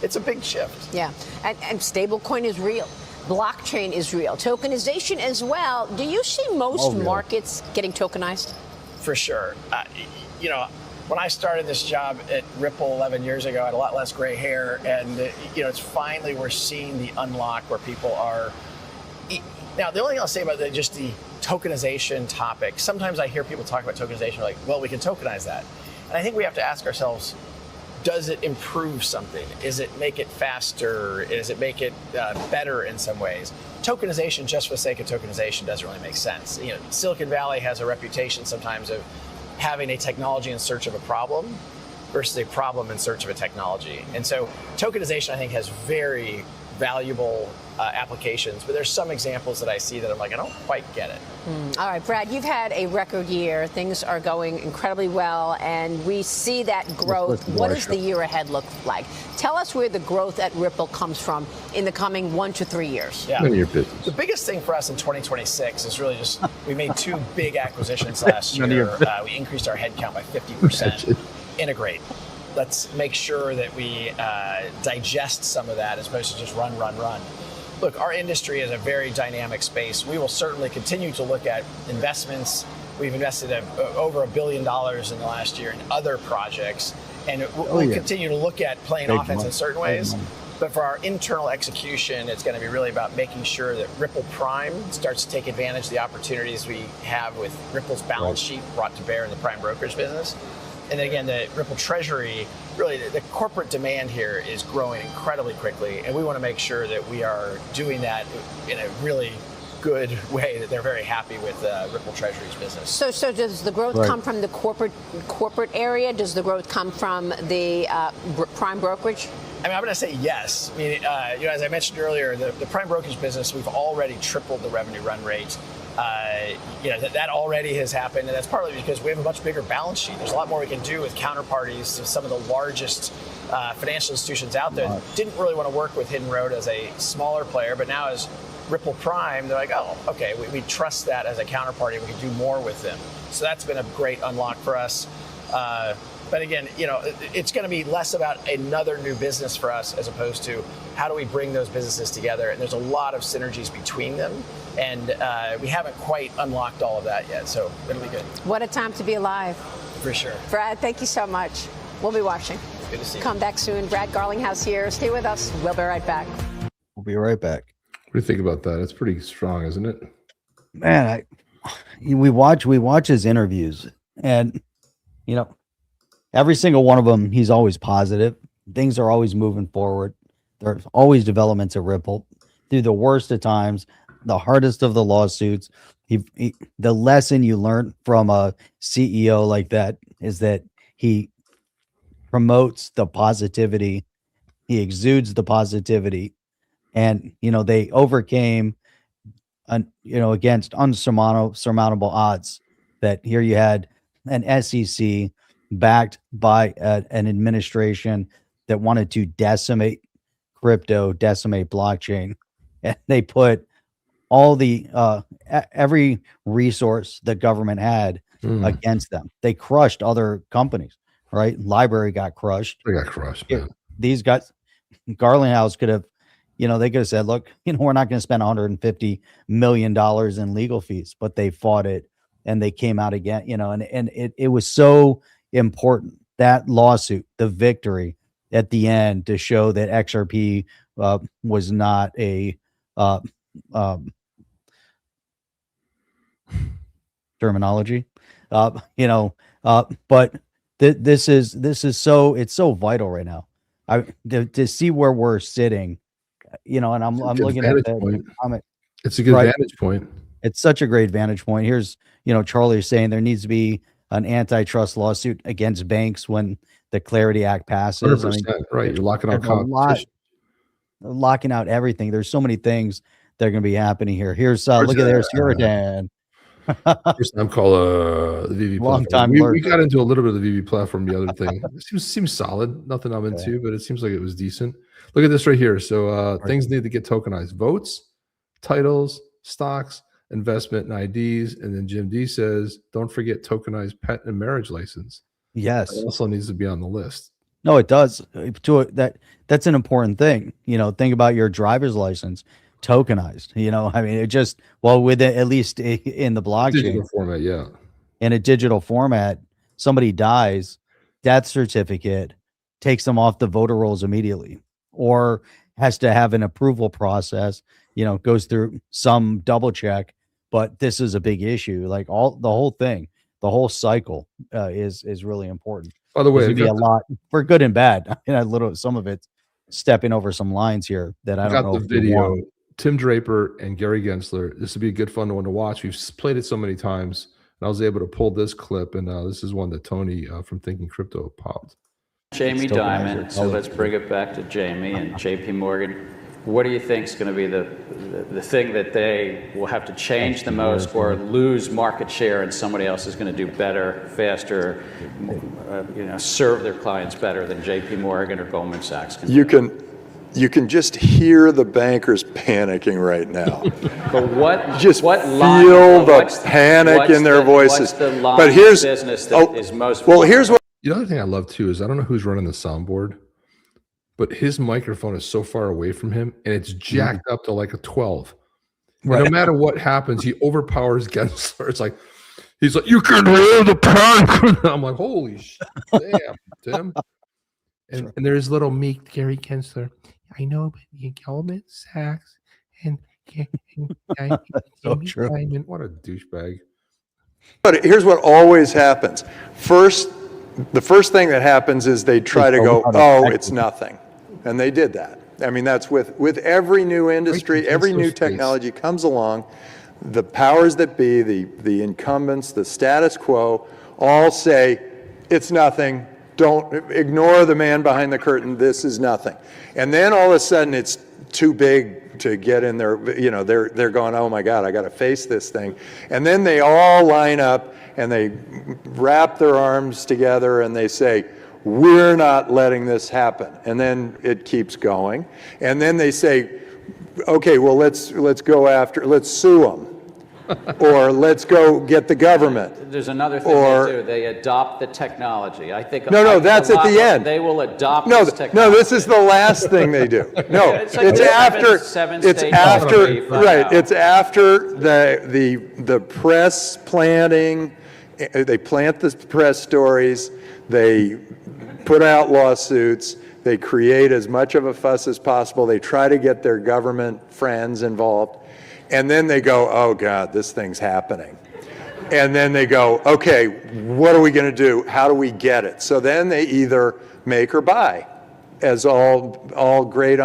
[SPEAKER 5] It's a big shift.
[SPEAKER 4] Yeah, and stablecoin is real. Blockchain is real. Tokenization as well. Do you see most markets getting tokenized?
[SPEAKER 5] For sure. When I started this job at Ripple 11 years ago, I had a lot less gray hair, and it's finally we're seeing the unlock where people are. Now, the only thing I'll say about just the tokenization topic, sometimes I hear people talk about tokenization like, well, we can tokenize that. And I think we have to ask ourselves, does it improve something? Is it make it faster? Does it make it better in some ways? Tokenization just for the sake of tokenization doesn't really make sense. Silicon Valley has a reputation sometimes of having a technology in search of a problem versus a problem in search of a technology. And so tokenization, I think, has very valuable applications, but there's some examples that I see that I'm like, I don't quite get it.
[SPEAKER 4] All right, Brad, you've had a record year. Things are going incredibly well, and we see that growth. What does the year ahead look like? Tell us where the growth at Ripple comes from in the coming 1 to 3 years.
[SPEAKER 5] Yeah. The biggest thing for us in 2026 is really just, we made 2 big acquisitions last year. We increased our headcount by 50%. Integrate. Let's make sure that we digest some of that as opposed to just run. look, our industry is a very dynamic space. We will certainly continue to look at investments. We've invested over $1 billion in the last year in other projects, and we'll continue to look at playing offense in certain ways. But for our internal execution, it's going to be really about making sure that Ripple Prime starts to take advantage of the opportunities we have with Ripple's balance sheet brought to bear in the prime brokerage business. And then again, the Ripple Treasury, really the corporate demand here is growing incredibly quickly. And we want to make sure that we are doing that in a really good way, that they're very happy with Ripple Treasury's business. So
[SPEAKER 4] does the growth come from the corporate area? Does the growth come from the prime brokerage?
[SPEAKER 5] I mean, I'm going to say yes. I mean, as I mentioned earlier, the prime brokerage business, we've already tripled the revenue run rate. That already has happened, and that's partly because we have a much bigger balance sheet. There's a lot more we can do with counterparties to some of the largest financial institutions out there. Didn't really want to work with Hidden Road as a smaller player, but now as Ripple Prime, they're like, oh, okay, we trust that as a counterparty. We can do more with them. So that's been a great unlock for us. But again, it's going to be less about another new business for us as opposed to how do we bring those businesses together. And there's a lot of synergies between them. And we haven't quite unlocked all of that yet. So it'll be good.
[SPEAKER 4] What a time to be alive.
[SPEAKER 5] For sure.
[SPEAKER 4] Brad, thank you so much. We'll be watching.
[SPEAKER 5] Good to see you.
[SPEAKER 4] Come back soon. Brad Garlinghouse here. Stay with us. We'll be right back.
[SPEAKER 1] We'll be right back.
[SPEAKER 2] What do you think about that? It's pretty strong, isn't it?
[SPEAKER 1] Man, we watch his interviews, and every single one of them, he's always positive. Things are always moving forward. There's always developments at Ripple through the worst of times, the hardest of the lawsuits. The lesson you learn from a CEO like that is that he promotes the positivity. He exudes the positivity, and they overcame, against unsurmountable odds. That here you had an SEC backed by an administration that wanted to decimate crypto, decimate blockchain, and they put all the every resource the government had against them. They crushed other companies, right? Library got crushed.
[SPEAKER 2] They got crushed, man.
[SPEAKER 1] These guys, Garlinghouse could have, they could have said, look, we're not going to spend $150 million in legal fees, but they fought it and they came out again, and it was so important, that lawsuit, the victory at the end, to show that XRP was not a terminology, but this is so vital right now. To see where we're sitting, and I'm looking at the comment.
[SPEAKER 2] It's a good vantage point.
[SPEAKER 1] It's such a great vantage point. Here's, Charlie is saying there needs to be an antitrust lawsuit against banks when the Clarity Act passes.
[SPEAKER 2] 100%, right. You're locking out competition.
[SPEAKER 1] Locking out everything. There's so many things that are going to be happening here. Here's look at there's Sheridan.
[SPEAKER 2] First time call the VV
[SPEAKER 1] Long
[SPEAKER 2] platform.
[SPEAKER 1] time
[SPEAKER 2] We got into a little bit of the VV platform. The other thing, it seems solid. Nothing I'm into, but it seems like it was decent. Look at this right here. So things need to get tokenized: votes, titles, stocks, investment, and IDs. And then Jim D says, don't forget tokenized pet and marriage license.
[SPEAKER 1] Yes,
[SPEAKER 2] that also needs to be on the list.
[SPEAKER 1] No, it does. That's an important thing. Think about your driver's license. Tokenized, it just, with it, at least in the blockchain
[SPEAKER 2] digital format, yeah.
[SPEAKER 1] In a digital format, somebody dies, death certificate takes them off the voter rolls immediately, or has to have an approval process, goes through some double check. But this is a big issue. Like the whole thing, the whole cycle is really important.
[SPEAKER 2] By the way,
[SPEAKER 1] there'd be a lot for good and bad. Some of it stepping over some lines here that I don't know.
[SPEAKER 2] The video. Tim Draper and Gary Gensler. This would be a good fun one to watch. We've played it so many times, and I was able to pull this clip, and this is one that Tony from Thinking Crypto popped.
[SPEAKER 6] Jamie Dimon. So let's bring it back to Jamie and JP Morgan. What do you think is going to be the thing that they will have to change the most, or lose market share, and somebody else is going to do better, faster, serve their clients better than JP Morgan or Goldman Sachs can?
[SPEAKER 7] You can just hear the bankers panicking right now.
[SPEAKER 6] But what
[SPEAKER 7] feel the panic in their voices. But here's
[SPEAKER 6] business that is most.
[SPEAKER 7] Well, here's what.
[SPEAKER 2] The other thing I love too is I don't know who's running the soundboard, but his microphone is so far away from him, and it's jacked up to like a 12. And
[SPEAKER 1] Right.
[SPEAKER 2] no matter what happens, he overpowers Gensler. It's like he's like, "You can hear the panic." I'm like, "Holy shit, damn, Tim!" And there's little meek Gary Gensler. I know, but you Goldman Sachs and
[SPEAKER 1] So true.
[SPEAKER 2] Diamond. What a douchebag.
[SPEAKER 7] But here's what always happens. The first thing that happens is they try to go, oh, it's nothing. And they did that. I mean, that's with every new industry, every new technology comes along, the powers that be, the incumbents, the status quo, all say, it's nothing. Don't ignore the man behind the curtain. This is nothing. And then all of a sudden it's too big to get in there. You know, they're going, oh my God, I got to face this thing. And then they all line up and they wrap their arms together and they say, we're not letting this happen. And then it keeps going. And then they say, okay, well, let's sue them. Or let's go get the government.
[SPEAKER 6] There's another thing they do. They adopt the technology. I think.
[SPEAKER 7] No, that's at the end.
[SPEAKER 6] They will adopt this technology.
[SPEAKER 7] No, this is the last thing they do. No,
[SPEAKER 6] It's like
[SPEAKER 7] it's after.
[SPEAKER 6] seven
[SPEAKER 7] It's
[SPEAKER 6] state
[SPEAKER 7] after.
[SPEAKER 6] lottery right
[SPEAKER 7] Right.
[SPEAKER 6] now.
[SPEAKER 7] It's after the press planting. They plant the press stories. They put out lawsuits. They create as much of a fuss as possible. They try to get their government friends involved. And then they go, oh God, this thing's happening. And then they go, okay, what are we going to do? How do we get it? So then they either make or buy, as all great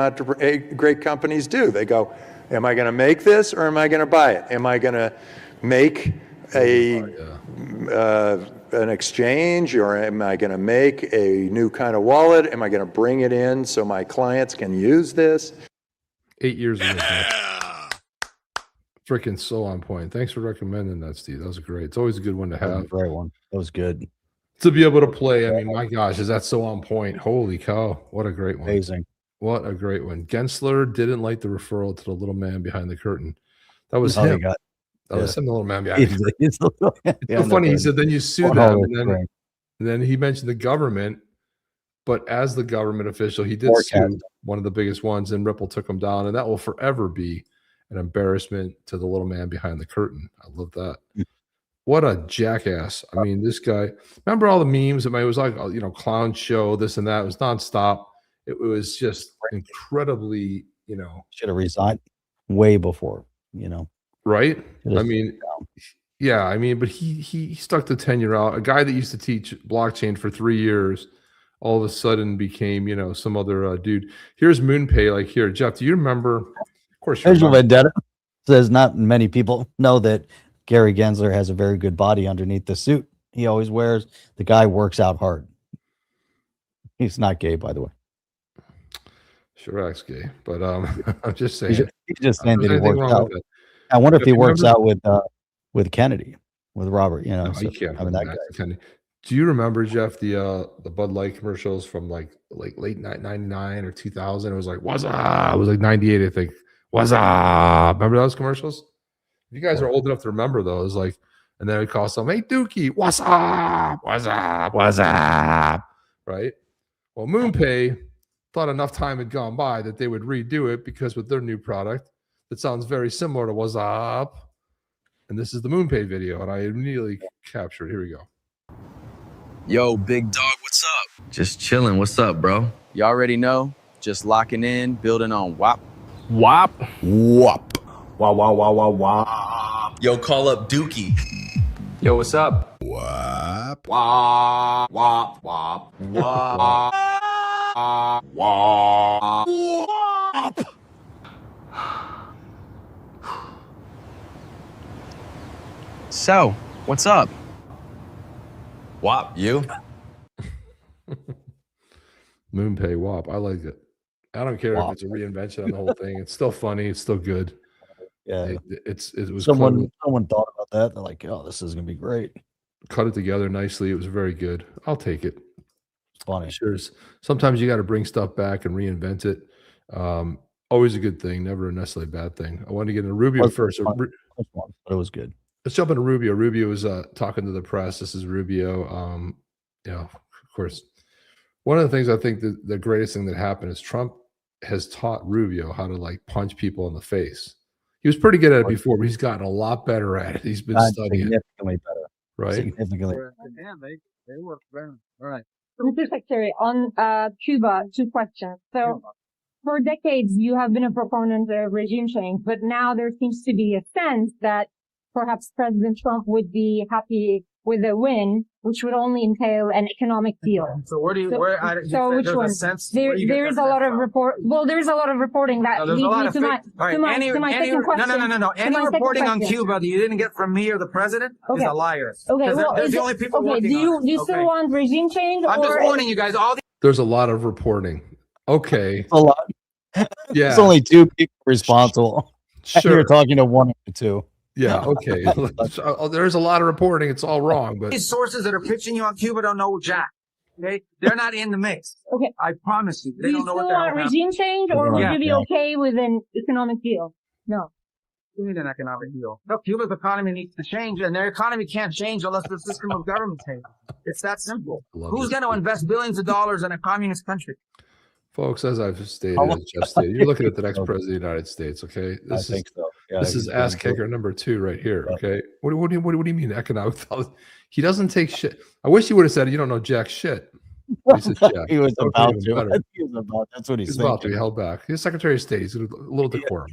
[SPEAKER 7] companies do. They go, am I going to make this or am I going to buy it? Am I going to make an exchange, or am I going to make a new kind of wallet? Am I going to bring it in so my clients can use this?
[SPEAKER 2] 8 years ago. Freaking so on point. Thanks for recommending that, Steve. That was great. It's always a good one to
[SPEAKER 1] That was
[SPEAKER 2] have.
[SPEAKER 1] a great one. That was good.
[SPEAKER 2] To be able to play. I mean, my gosh, is that so on point? Holy cow. What a great one.
[SPEAKER 1] Amazing.
[SPEAKER 2] What a great one. Gensler didn't like the referral to the little man behind the curtain. That was
[SPEAKER 1] Oh,
[SPEAKER 2] him.
[SPEAKER 1] you got-
[SPEAKER 2] That was him, the little man behind the curtain.
[SPEAKER 1] It's
[SPEAKER 2] It's so funny. He said, then you sue them. And then he mentioned the government. But as the government official, he did sue one of the biggest ones, and Ripple took him down. And that will forever be an embarrassment to the little man behind the curtain. I love that. What a jackass. I mean, this guy, remember all the memes? It was like, you know, clown show, this and that. It was nonstop. It was just incredibly, you know.
[SPEAKER 1] Should have resigned way before, you know.
[SPEAKER 2] Right? I mean, yeah, I mean, but he stuck the tenure out. A guy that used to teach blockchain for 3 years all of a sudden became, you know, some other dude. Here's MoonPay. Like, here, Jeff, do you remember? Of course,
[SPEAKER 1] Visual Vendetta says not many people know that Gary Gensler has a very good body underneath the suit he always wears. The guy works out hard. He's not gay, by the way.
[SPEAKER 2] Chirac's gay, but I'm just saying.
[SPEAKER 1] He's just saying that he works out. I wonder if he works out with Kennedy, with Robert. You know,
[SPEAKER 2] No,
[SPEAKER 1] so,
[SPEAKER 2] you can't.
[SPEAKER 1] I mean, that guy.
[SPEAKER 2] Do you remember, Jeff, the Bud Light commercials from like late 99 or 2000? It was like, what's up? It was like 98, I think. What's up? Remember those commercials? If you guys are old enough to remember those, like, and then we call someone, hey, Dookie, what's up? What's up? What's up? Right? Well, MoonPay thought enough time had gone by that they would redo it, because with their new product that sounds very similar to what's up. And this is the MoonPay video, and I immediately captured. Here we go.
[SPEAKER 8] Yo, big dog, what's up? Just chilling. What's up, bro? You already know. Just locking in, building on WAP.
[SPEAKER 9] WAP.
[SPEAKER 8] WAP.
[SPEAKER 9] Wow, wow, wow, wow, wow.
[SPEAKER 8] Yo, call up Dookie.
[SPEAKER 9] Yo, what's up?
[SPEAKER 8] WAP.
[SPEAKER 9] Wop, wop, wop, wop, wop, wop.
[SPEAKER 8] So, what's up? WAP, you?
[SPEAKER 2] MoonPay WAP. I like it. I don't care if it's a reinvention on the whole thing. It's still funny. It's still good.
[SPEAKER 1] Yeah.
[SPEAKER 2] It was
[SPEAKER 1] Someone thought about that. They're like, oh, this is gonna be great.
[SPEAKER 2] cut it together nicely. It was very good. I'll take it.
[SPEAKER 1] Funny.
[SPEAKER 2] Sure. Sometimes you got to bring stuff back and reinvent it. Always a good thing, never necessarily a bad thing. I wanted to get into Rubio first.
[SPEAKER 1] But it was good.
[SPEAKER 2] Let's jump into Rubio. Rubio was talking to the press. This is Rubio. Of course, One of the things I think the greatest thing that happened is Trump has taught Rubio how to like punch people in the face. He was pretty good at it before, but he's gotten a lot better at it. He's been studying
[SPEAKER 1] significantly better.
[SPEAKER 2] right?
[SPEAKER 1] Significantly.
[SPEAKER 10] Yeah, they work better. All right.
[SPEAKER 11] Mr. Secretary, on Cuba, 2 questions. So for decades, you have been a proponent of regime change, but now there seems to be a sense that perhaps President Trump would be happy with a win, which would only entail an economic deal.
[SPEAKER 10] So where do you,
[SPEAKER 11] So which one? There is a lot of there's a lot of reporting that
[SPEAKER 10] there's a lot of
[SPEAKER 11] my second question.
[SPEAKER 10] No. Any reporting on Cuba that you didn't get from me or the president is a liar.
[SPEAKER 11] Okay, well,
[SPEAKER 10] they're the only people
[SPEAKER 11] okay,
[SPEAKER 10] working
[SPEAKER 11] do
[SPEAKER 10] on
[SPEAKER 11] you still want regime change?
[SPEAKER 10] I'm just warning you guys.
[SPEAKER 2] There's a lot of reporting. Okay.
[SPEAKER 1] A lot.
[SPEAKER 2] Yeah.
[SPEAKER 1] There's only 2 people responsible.
[SPEAKER 2] Sure.
[SPEAKER 1] You're talking to 1 or 2.
[SPEAKER 2] Yeah. Okay. So, there's a lot of reporting. It's all wrong, but
[SPEAKER 10] These sources that are pitching you on Cuba don't know jack. Okay, they're not in the mix.
[SPEAKER 11] Okay,
[SPEAKER 10] I promise you. They
[SPEAKER 11] do you
[SPEAKER 10] don't know
[SPEAKER 11] still
[SPEAKER 10] what they're
[SPEAKER 11] want regime change, or would you be okay with an economic deal? No.
[SPEAKER 10] You need an economic deal. No, Cuba's economy needs to change, and their economy can't change unless the system of government changes. It's that simple. Who's going to invest billions of dollars in a communist country?
[SPEAKER 2] folks, as I've stated, as Jeff stated, you're looking at the next president of the United States. Okay,
[SPEAKER 1] I think so. Yeah,
[SPEAKER 2] this is ass kicker number 2 right here. Okay, what do you mean economic? He doesn't take shit. I wish he would have said, "You don't know jack shit." He said, "Jack."
[SPEAKER 1] He was about to.
[SPEAKER 2] He was about.
[SPEAKER 1] That's what he's
[SPEAKER 2] about to. He held back. He's Secretary of State. He's a little decorum.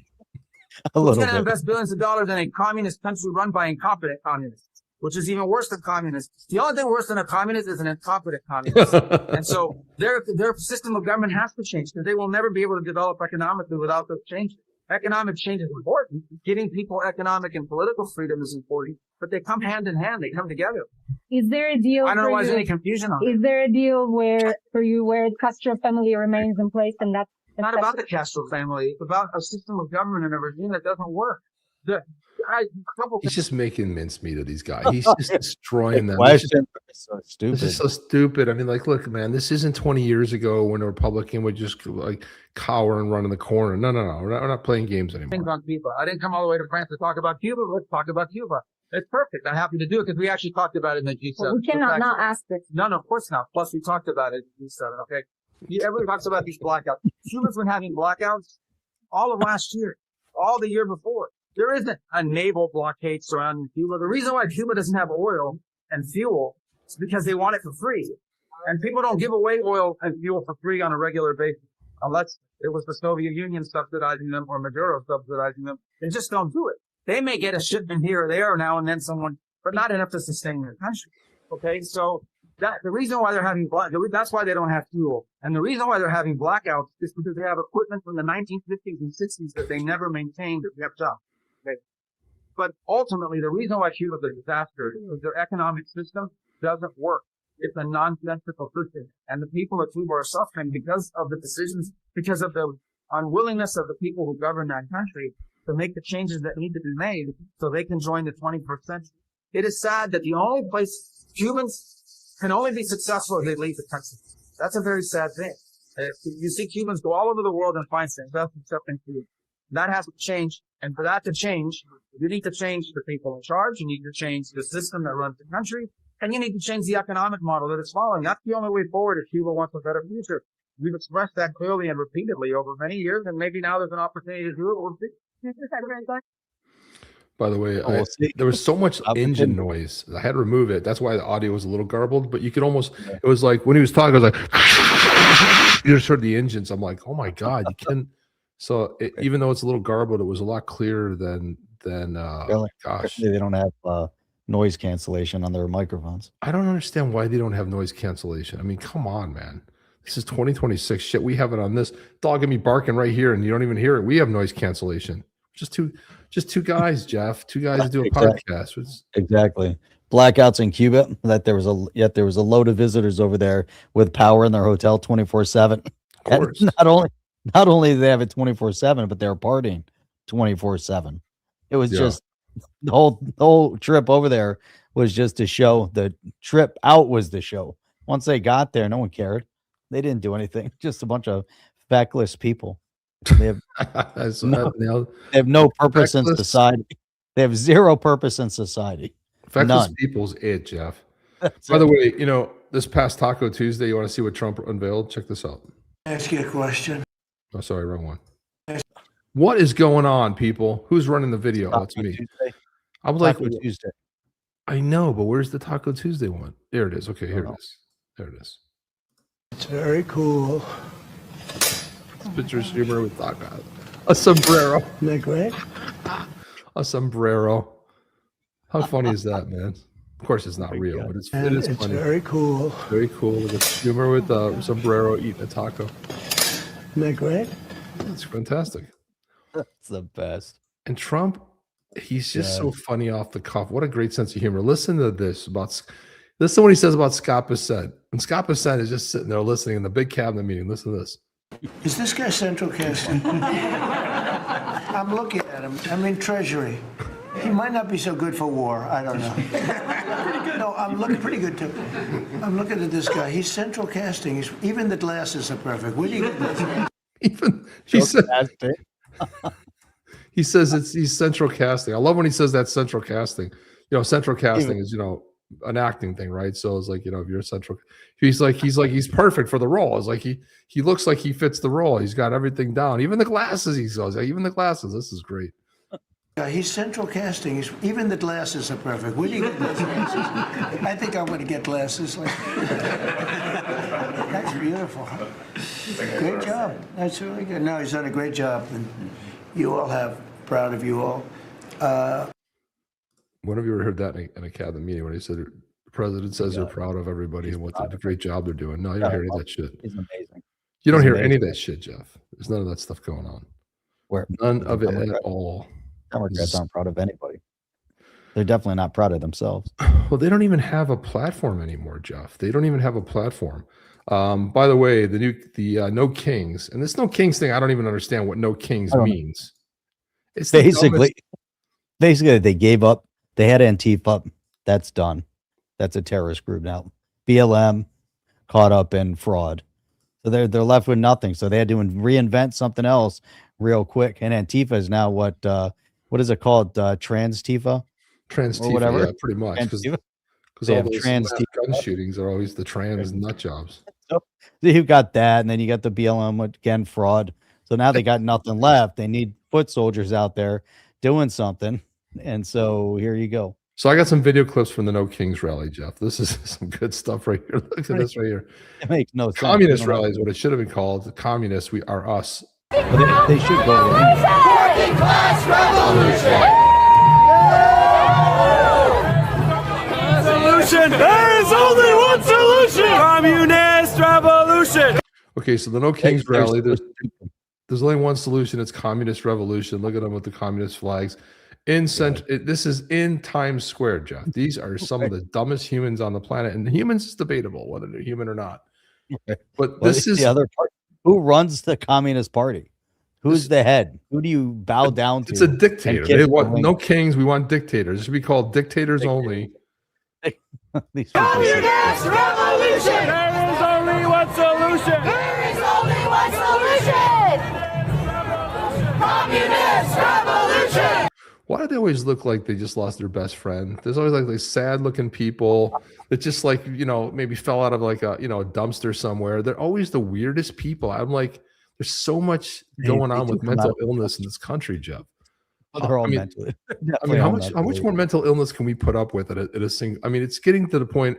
[SPEAKER 10] Who's going to invest billions of dollars in a communist country run by incompetent communists? Which is even worse than communists. The only thing worse than a communist is an incompetent communist. And so their system of government has to change because they will never be able to develop economically without those changes. Economic change is important. Giving people economic and political freedom is important, but they come hand in hand. They come together.
[SPEAKER 11] Is there a deal?
[SPEAKER 10] I don't know why there's any confusion on it.
[SPEAKER 11] Is there a deal where the Castro family remains in place and that's
[SPEAKER 10] not about the Castro family. It's about a system of government and a regime that doesn't work.
[SPEAKER 2] He's just making mincemeat of these guys. He's just destroying them.
[SPEAKER 1] So stupid.
[SPEAKER 2] This is so stupid. I mean, like, look, man, this isn't 20 years ago when a Republican would just like cower and run in the corner. No. We're not playing games anymore.
[SPEAKER 10] Things on Cuba. I didn't come all the way to France to talk about Cuba. Let's talk about Cuba. It's perfect. I'm happy to do it because we actually talked about it in the G7.
[SPEAKER 11] Well, we cannot not ask this.
[SPEAKER 10] No, of course not. Plus, we talked about it in G7. Okay. Everybody talks about these blackouts. Cuba's been having blackouts all of last year, all the year before. There isn't a naval blockade surrounding Cuba. The reason why Cuba doesn't have oil and fuel is because they want it for free. And people don't give away oil and fuel for free on a regular basis unless it was the Soviet Union subsidizing them or Maduro subsidizing them. They just don't do it. They may get a shipment here or there now and then someone, but not enough to sustain their country. Okay, so the reason why they're having that's why they don't have fuel. And the reason why they're having blackouts is because they have equipment from the 1950s and 60s that they never maintained or kept up. Okay. But ultimately, the reason why Cuba is a disaster is their economic system doesn't work. It's a nonsensical system. And the people of Cuba are suffering because of the decisions, because of the unwillingness of the people who govern that country to make the changes that need to be made so they can join the 21st century. It is sad that the only place Cubans can only be successful if they leave the country. That's a very sad thing. You see Cubans go all over the world and find success except in Cuba. That has to change. And for that to change, you need to change the people in charge. You need to change the system that runs the country. And you need to change the economic model that it's following. That's the only way forward if Cuba wants a better future. We've expressed that clearly and repeatedly over many years, and maybe now there's an opportunity to do it. We'll see.
[SPEAKER 2] By the way, there was so much engine noise. I had to remove it. That's why the audio was a little garbled, but you could almost, it was like when he was talking, I was like, you just heard the engines. I'm like, oh my God, you can. So even though it's a little garbled, it was a lot clearer than gosh.
[SPEAKER 1] They don't have noise cancellation on their microphones.
[SPEAKER 2] I don't understand why they don't have noise cancellation. I mean, come on, man. This is 2026 shit. We have it on this. Dog gonna be barking right here and you don't even hear it. We have noise cancellation. Just two guys, Jeff. Two guys do a podcast.
[SPEAKER 1] Exactly. Blackouts in Cuba. There was a load of visitors over there with power in their hotel 24/7.
[SPEAKER 2] Of course.
[SPEAKER 1] Not only did they have it 24/7, but they were partying 24/7. It was just the whole trip over there was just to show. The trip out was the show. Once they got there, no one cared. They didn't do anything. Just a bunch of feckless people. They have no purpose in society. They have zero purpose in society.
[SPEAKER 2] Feckless people's it, Jeff. By the way, this past Taco Tuesday, you want to see what Trump unveiled? Check this out.
[SPEAKER 12] Ask you a question.
[SPEAKER 2] Oh, sorry, wrong one. What is going on, people? Who's running the video? Oh, it's me.
[SPEAKER 1] Tuesday.
[SPEAKER 2] I was
[SPEAKER 1] Taco
[SPEAKER 2] like,
[SPEAKER 1] Tuesday.
[SPEAKER 2] I know, but where's the Taco Tuesday one? There it is. Okay, here it is. There it is.
[SPEAKER 12] It's very cool.
[SPEAKER 2] Picture streamer with taco. A sombrero.
[SPEAKER 12] Isn't that great?
[SPEAKER 2] A sombrero. How funny is that, man? Of course, it's not real, but it is
[SPEAKER 12] It's
[SPEAKER 2] funny.
[SPEAKER 12] very cool.
[SPEAKER 2] Very cool. With a streamer with a sombrero eating a taco.
[SPEAKER 12] Isn't that great?
[SPEAKER 2] That's fantastic.
[SPEAKER 1] That's the best.
[SPEAKER 2] And Trump, he's just so funny off the cuff. What a great sense of humor. Listen to this listen to what he says about Scott Bissett. And Scott Bissett is just sitting there listening in the big cabinet meeting. Listen to this.
[SPEAKER 12] Is this guy central casting? I'm looking at him. I'm in Treasury. He might not be so good for war. I don't know. No, I'm looking pretty good too. I'm looking at this guy. He's central casting. Even the glasses are perfect. Where do you get this?
[SPEAKER 2] Even he said, he says he's central casting. I love when he says that central casting. You know, central casting is, you know, an acting thing, right? So it's like, you know, if you're central, he's perfect for the role. It's like he looks like he fits the role. He's got everything down. Even the glasses, he says. Even the glasses. This is great.
[SPEAKER 12] He's central casting. Even the glasses are perfect. Where do you get those glasses? I think I'm going to get glasses. That's beautiful. Great job. That's really good. No, he's done a great job. And you all have. Proud of you all.
[SPEAKER 2] When have you ever heard that in a cabinet meeting when he said the president says they're proud of everybody and what the great job they're doing? No, you don't hear any of that shit.
[SPEAKER 1] He's amazing.
[SPEAKER 2] You don't hear any of that shit, Jeff. There's none of that stuff going on.
[SPEAKER 1] Where
[SPEAKER 2] none of it at all.
[SPEAKER 1] Democrats aren't proud of anybody. They're definitely not proud of themselves.
[SPEAKER 2] Well, they don't even have a platform anymore, Jeff. They don't even have a platform. By the way, the No Kings, and this No Kings thing, I don't even understand what No Kings means. It's
[SPEAKER 1] basically they gave up. They had Antifa. That's done. That's a terrorist group now. BLM caught up in fraud. So they're left with nothing. So they had to reinvent something else real quick. And Antifa is now what is it called? Trans-Tifa?
[SPEAKER 2] Trans-Tifa,
[SPEAKER 1] or whatever.
[SPEAKER 2] yeah, pretty much. Because all those gun shootings are always the trans nut jobs.
[SPEAKER 1] So you've got that, and then you got the BLM again fraud. So now they got nothing left. They need foot soldiers out there doing something. And so here you go.
[SPEAKER 2] So I got some video clips from the No Kings rally, Jeff. This is some good stuff right here. Look at this right here.
[SPEAKER 1] It makes no sense.
[SPEAKER 2] Communist rally is what it should have been called. The communists, we are us.
[SPEAKER 1] But they should go.
[SPEAKER 9] Working class revolution! There is only one solution! Communist revolution!
[SPEAKER 2] Okay, so the No Kings rally, there's only one solution. It's communist revolution. Look at them with the communist flags. This is in Times Square, Jeff. These are some of the dumbest humans on the planet, and humans is debatable whether they're human or not. But this is
[SPEAKER 1] the other part. Who runs the Communist Party? Who's the head? Who do you bow down to?
[SPEAKER 2] It's a dictator. They want no kings. We want dictators. It should be called dictators only.
[SPEAKER 9] Communist revolution! There is only one solution! There is only one solution! Communist revolution!
[SPEAKER 2] Why do they always look like they just lost their best friend? There's always like these sad-looking people that just like, you know, maybe fell out of like a, you know, a dumpster somewhere. They're always the weirdest people. I'm like, there's so much going on with mental illness in this country, Jeff.
[SPEAKER 1] They're all mentally.
[SPEAKER 2] I mean, how much more mental illness can we put up with at a single? I mean, it's getting to the point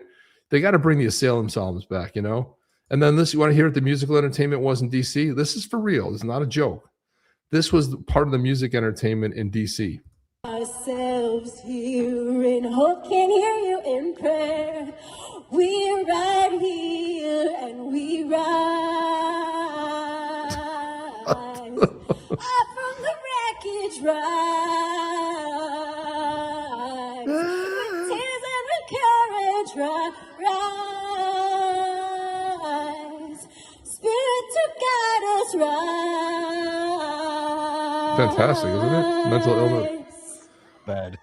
[SPEAKER 2] they got to bring the Asylum Psalms back, you know. And then this, you want to hear what the musical entertainment was in D.C.? This is for real. This is not a joke. This was part of the music entertainment in D.C.
[SPEAKER 13] Ourselves here in hope, can hear you in prayer. We're right here and we rise up from the wreckage, rise with tears and with courage, rise. Spirit to guide us, rise.
[SPEAKER 2] Fantastic, isn't it? Mental illness.
[SPEAKER 1] Bad.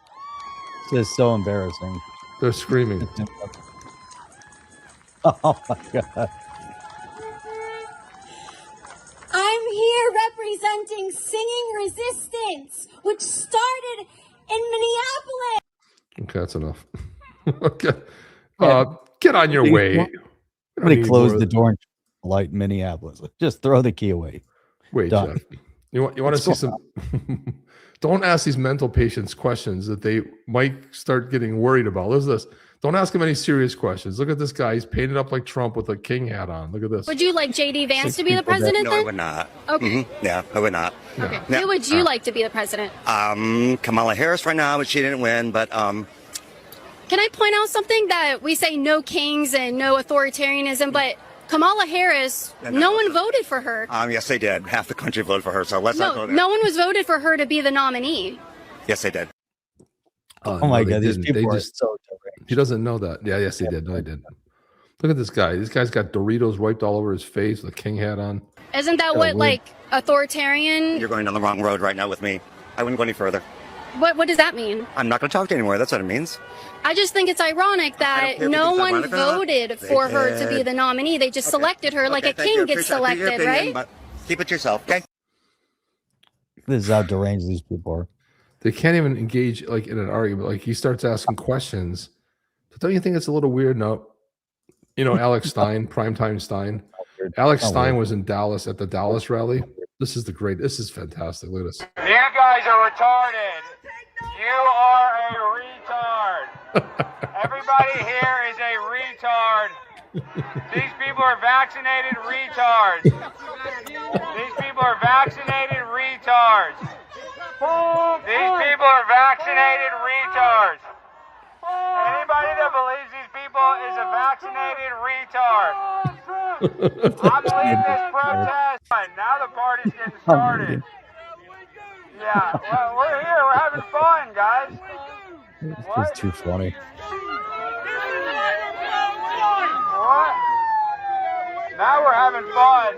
[SPEAKER 1] It's just so embarrassing.
[SPEAKER 2] They're screaming.
[SPEAKER 1] Oh my God.
[SPEAKER 13] I'm here representing Singing Resistance, which started in Minneapolis.
[SPEAKER 2] Okay, that's enough. Okay. Get on your way.
[SPEAKER 1] Somebody closed the door and light in Minneapolis. Just throw the key away.
[SPEAKER 2] Wait,
[SPEAKER 1] Done.
[SPEAKER 2] Jeff. You want to see some? Don't ask these mental patients questions that they might start getting worried about. Listen to this. Don't ask him any serious questions. Look at this guy. He's painted up like Trump with a king hat on. Look at this.
[SPEAKER 14] Would you like JD Vance to be the president
[SPEAKER 15] No,
[SPEAKER 14] then?
[SPEAKER 15] I would not.
[SPEAKER 14] Okay.
[SPEAKER 15] Yeah, I would not.
[SPEAKER 14] Okay.
[SPEAKER 15] Yeah.
[SPEAKER 14] Who would you like to be the president?
[SPEAKER 15] Kamala Harris right now, but she didn't win. But
[SPEAKER 14] Can I point out something that we say no kings and no authoritarianism, but Kamala Harris, no one voted for her.
[SPEAKER 15] yes, they did. Half the country voted for her. So let's not go there.
[SPEAKER 14] No one was voted for her to be the nominee.
[SPEAKER 15] Yes, they did.
[SPEAKER 1] Oh my God, these
[SPEAKER 2] didn't.
[SPEAKER 1] people
[SPEAKER 2] They
[SPEAKER 1] are
[SPEAKER 2] just-
[SPEAKER 1] so deranged.
[SPEAKER 2] He doesn't know that. Yeah, yes, he did. No, he didn't. Look at this guy. This guy's got Doritos wiped all over his face with a king hat on.
[SPEAKER 14] Isn't that what like authoritarian?
[SPEAKER 15] You're going down the wrong road right now with me. I wouldn't go any further.
[SPEAKER 14] What does that mean?
[SPEAKER 15] I'm not going to talk to you anymore. That's what it means.
[SPEAKER 14] I just think it's ironic that
[SPEAKER 15] care if
[SPEAKER 14] no
[SPEAKER 15] it's
[SPEAKER 14] one
[SPEAKER 15] ironic or not.
[SPEAKER 14] voted
[SPEAKER 15] They
[SPEAKER 14] for her to be
[SPEAKER 15] did.
[SPEAKER 14] the nominee. They just selected her like a
[SPEAKER 15] Thank you.
[SPEAKER 14] king gets
[SPEAKER 15] Appreciate your
[SPEAKER 14] selected,
[SPEAKER 15] opinion,
[SPEAKER 14] right?
[SPEAKER 15] But keep it to yourself, okay?
[SPEAKER 1] This is how deranged these people are.
[SPEAKER 2] They can't even engage like in an argument. Like he starts asking questions. But don't you think it's a little weird? No. You know, Alex Stein, Primetime Stein. Alex Stein was in Dallas at the Dallas rally. This is fantastic. Look at this.
[SPEAKER 9] You guys are retarded. You are a retard. Everybody here is a retard. These people are vaccinated retards. These people are vaccinated retards. These people are vaccinated retards. Anybody that believes these people is a vaccinated retard. I'm leading this protest. Now the party's getting started. Yeah, well, we're here. We're having fun, guys.
[SPEAKER 1] This is too funny.
[SPEAKER 9] What? Now we're having fun.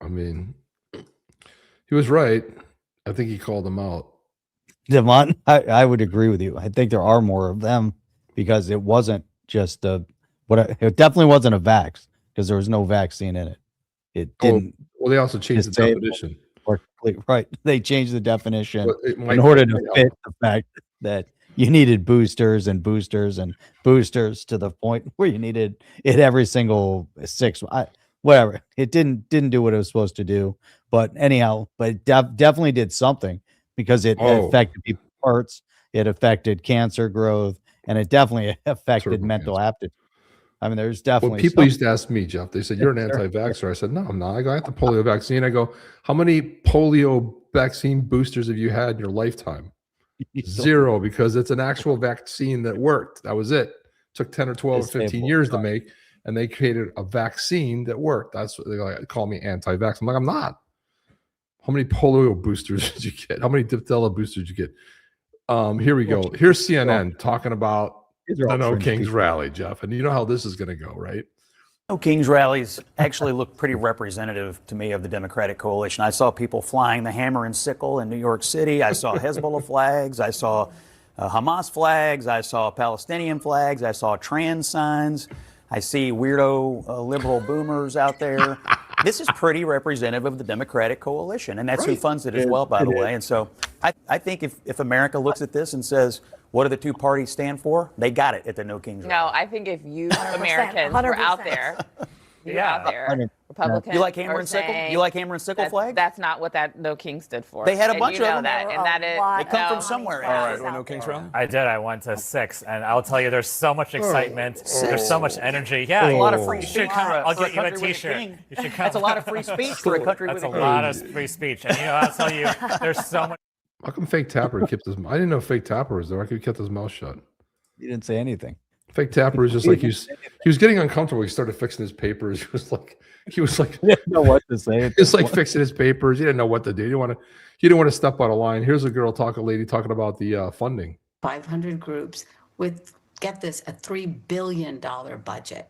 [SPEAKER 2] I mean, he was right. I think he called him out.
[SPEAKER 1] Devon, I would agree with you. I think there are more of them because it wasn't just it definitely wasn't a vax because there was no vaccine in it. It didn't.
[SPEAKER 2] Well, they also changed the definition.
[SPEAKER 1] Right. They changed the definition
[SPEAKER 2] Well,
[SPEAKER 1] in order to fit the fact that you needed boosters and boosters and boosters to the point where you needed it every single 6. Whatever. It didn't do what it was supposed to do. But anyhow, but it definitely did something because it affected people's hearts. It affected cancer growth, and it definitely affected mental aptitude. I mean, there's definitely
[SPEAKER 2] people used to ask me, Jeff. They said, "You're an anti-vaxxer." I said, "No, I'm not. I got the polio vaccine." I go, "How many polio vaccine boosters have you had in your lifetime?" 0, because it's an actual vaccine that worked. That was it. Took 10 or 12 or 15 years to make, and they created a vaccine that worked. That's what they call me anti-vax. I'm like, I'm not. How many polio boosters did you get? How many diphtheria boosters did you get? Here we go. Here's CNN talking about the No Kings rally, Jeff. And you know how this is going to go, right?
[SPEAKER 16] No Kings rallies actually look pretty representative to me of the Democratic coalition. I saw people flying the hammer and sickle in New York City. I saw Hezbollah flags. I saw Hamas flags. I saw Palestinian flags. I saw trans signs. I see weirdo liberal boomers out there. This is pretty representative of the Democratic coalition, and that's who funds it as well, by the way. And so I think if America looks at this and says, what do the two parties stand for? They got it at the No Kings rally.
[SPEAKER 17] No, I think if you Americans were out there, Republicans.
[SPEAKER 16] You like hammer and sickle? You like hammer and sickle flag?
[SPEAKER 17] That's not what that No King stood for.
[SPEAKER 16] They had a
[SPEAKER 17] And
[SPEAKER 16] bunch
[SPEAKER 17] you
[SPEAKER 16] of
[SPEAKER 17] know
[SPEAKER 16] them.
[SPEAKER 17] that, and that is
[SPEAKER 16] They come from somewhere.
[SPEAKER 18] All right, No Kings rally? I did. I went to 6, and I'll tell you, there's so much excitement. There's so much energy. Yeah,
[SPEAKER 16] That's a lot of free
[SPEAKER 18] you
[SPEAKER 16] speech.
[SPEAKER 18] should come. I'll
[SPEAKER 16] for a
[SPEAKER 18] get you a
[SPEAKER 16] country with a
[SPEAKER 18] T-shirt.
[SPEAKER 16] king.
[SPEAKER 18] You should come.
[SPEAKER 16] That's a lot of free speech for a country with a king.
[SPEAKER 18] That's a lot of free speech, and I'll tell you, there's so much.
[SPEAKER 2] How come Fake Tapper kept his? I didn't know Fake Tapper was there. I could have kept his mouth shut.
[SPEAKER 1] He didn't say anything.
[SPEAKER 2] Fake Tapper is just like he was getting uncomfortable. He started fixing his papers. He was like
[SPEAKER 1] he didn't know what to say.
[SPEAKER 2] He was like fixing his papers. He didn't know what to do. He didn't want to step out of line. Here's a lady talking about the funding.
[SPEAKER 19] 500 groups with, get this, a $3 billion budget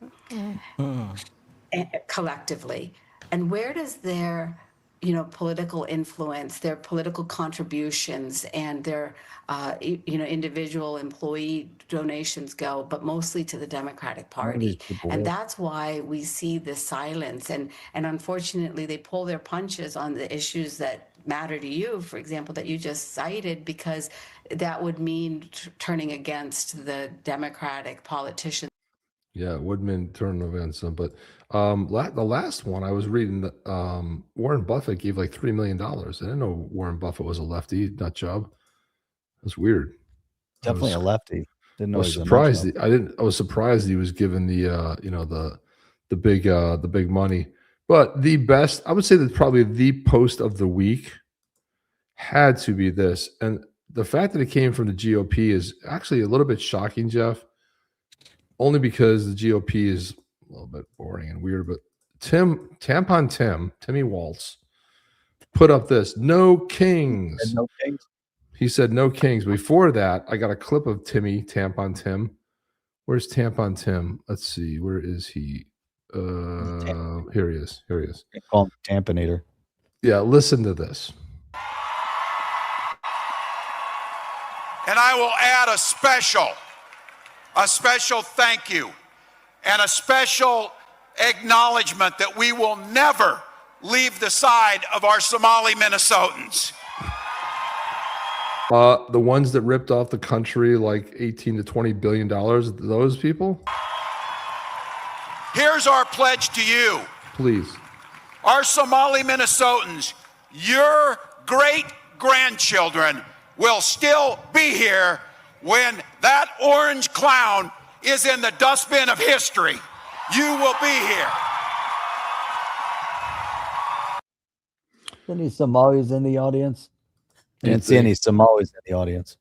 [SPEAKER 19] collectively. And where does their political influence, their political contributions, and their, individual employee donations go, but mostly to the Democratic Party. And that's why we see this silence. And unfortunately, they pull their punches on the issues that matter to you, for example, that you just cited, because that would mean turning against the Democratic politicians.
[SPEAKER 2] Yeah, Woodman turned against them. But the last one I was reading that Warren Buffett gave like $3 million. I didn't know Warren Buffett was a lefty nut job. That's weird.
[SPEAKER 1] Definitely a lefty. Didn't know
[SPEAKER 2] I was
[SPEAKER 1] he was a nut
[SPEAKER 2] surprised.
[SPEAKER 1] job.
[SPEAKER 2] I was surprised he was given the the big money. But the best, I would say that probably the post of the week had to be this. And the fact that it came from the GOP is actually a little bit shocking, Jeff. Only because the GOP is a little bit boring and weird. But Timmy Waltz, put up this: no kings.
[SPEAKER 1] No kings.
[SPEAKER 2] He said no kings. Before that, I got a clip of Tampon Tim. Where's Tampon Tim? Let's see. Where is he? Here he is. Here he is.
[SPEAKER 1] They call him Tampinator.
[SPEAKER 2] Yeah, listen to this.
[SPEAKER 20] And I will add a special thank you and a special acknowledgement that we will never leave the side of our Somali Minnesotans.
[SPEAKER 2] The ones that ripped off the country like $18 to $20 billion, those people?
[SPEAKER 20] Here's our pledge to you.
[SPEAKER 2] Please.
[SPEAKER 20] Our Somali Minnesotans, your great-grandchildren will still be here when that orange clown is in the dustbin of history. You will be here.
[SPEAKER 1] Any Somalis in the audience? Didn't see any Somalis in the audience.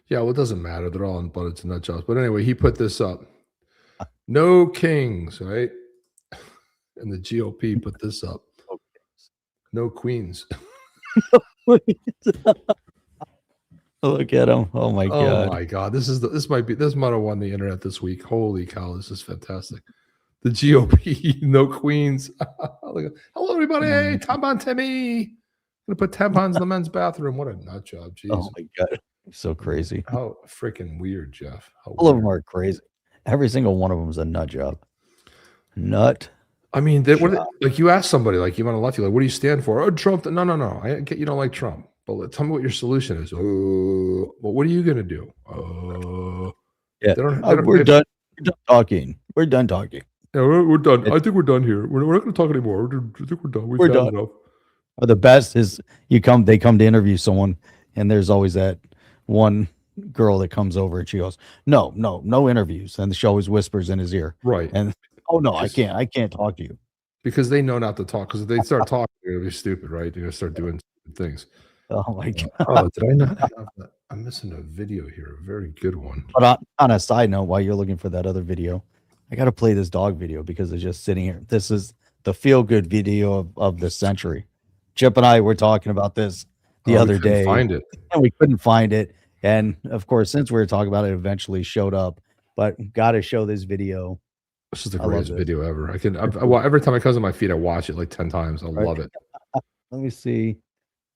[SPEAKER 2] Yeah, well, it doesn't matter. They're all butted to nut jobs. But anyway, he put this up. No kings, right? And the GOP put this up. No queens.
[SPEAKER 1] Look at him. Oh my god.
[SPEAKER 2] Oh my god. This might have won the internet this week. Holy cow, this is fantastic. The GOP, no queens. Hello, everybody. Hey, tampon Timmy. Gonna put tampons in the men's bathroom. What a nut job. Jeez.
[SPEAKER 1] Oh my god. So crazy.
[SPEAKER 2] How freaking weird, Jeff.
[SPEAKER 1] All of them are crazy. Every single one of them is a nut job. Nut.
[SPEAKER 2] I mean, like you ask somebody, like you on a lefty, like, what do you stand for? Oh, Trump. No. I get you don't like Trump, but tell me what your solution is. Oh, well, what are you gonna do?
[SPEAKER 1] Yeah, we're done. We're done talking. We're done talking.
[SPEAKER 2] Yeah, we're done. I think we're done here. We're not going to talk anymore. I think we're done. We're done. Enough.
[SPEAKER 1] The best is they come to interview someone, and there's always that one girl that comes over and she goes, no interviews, and she always whispers in his ear,
[SPEAKER 2] right?
[SPEAKER 1] And oh no, I can't talk to you,
[SPEAKER 2] because they know not to talk. Because if they start talking, they're gonna be stupid, right? They're gonna start doing stupid things.
[SPEAKER 1] Oh my god!
[SPEAKER 2] Oh, did I not have that? I'm missing a video here, a very good one.
[SPEAKER 1] But on a side note, while you're looking for that other video, I got to play this dog video because it's just sitting here. This is the feel-good video of the century. Chip and I were talking about this the other day.
[SPEAKER 2] Find it,
[SPEAKER 1] and we couldn't find it. And of course, since we were talking about it, eventually showed up. But got to show this video.
[SPEAKER 2] This is the greatest video ever. Every time it comes on my feed, I watch it like 10 times. I love it.
[SPEAKER 1] Let me see.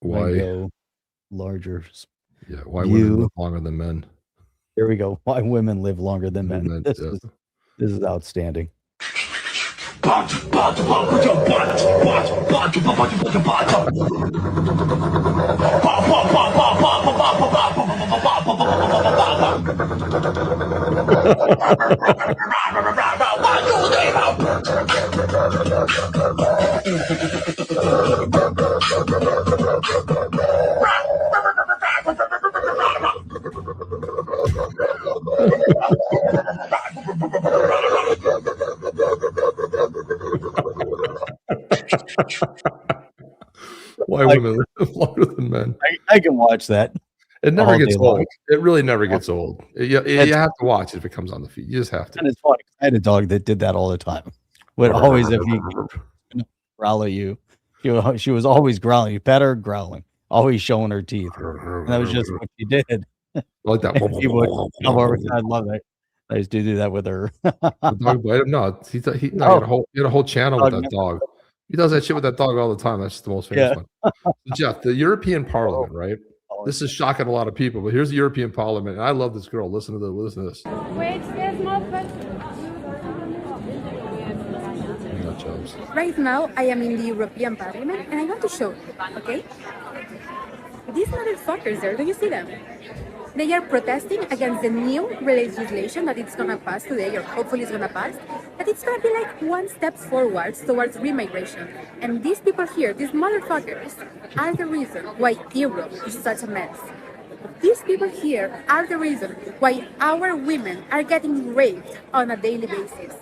[SPEAKER 2] Why
[SPEAKER 1] go larger?
[SPEAKER 2] Yeah, why women live longer than men?
[SPEAKER 1] Here we go. Why women live longer than men? This is outstanding.
[SPEAKER 2] Why women live longer than men?
[SPEAKER 1] I can watch that.
[SPEAKER 2] It never gets old. It really never gets old. You have to watch it if it comes on the feed. You just have to.
[SPEAKER 1] And it's funny. I had a dog that did that all the time. Would always, if he growl at you, she was always growling. You pet her, growling, always showing her teeth. And that was just what she did.
[SPEAKER 2] Like that.
[SPEAKER 1] I love it. I used to do that with her.
[SPEAKER 2] The dog bite him? No, he had a whole channel with that dog. He does that shit with that dog all the time. That's the most famous one. Jeff, the European Parliament, right? This is shocking a lot of people, but here's the European Parliament. And I love this girl. Listen to this.
[SPEAKER 21] Wait, there's more
[SPEAKER 2] Nut jobs.
[SPEAKER 21] Right now, I am in the European Parliament, and I want to show you, okay? These motherfuckers there, do you see them? They are protesting against the new legislation that it's gonna pass today, or hopefully it's gonna pass, that it's gonna be like one step forward towards remigration. And these people here, these motherfuckers, are the reason why Europe is such a mess. These people here are the reason why our women are getting raped on a daily basis.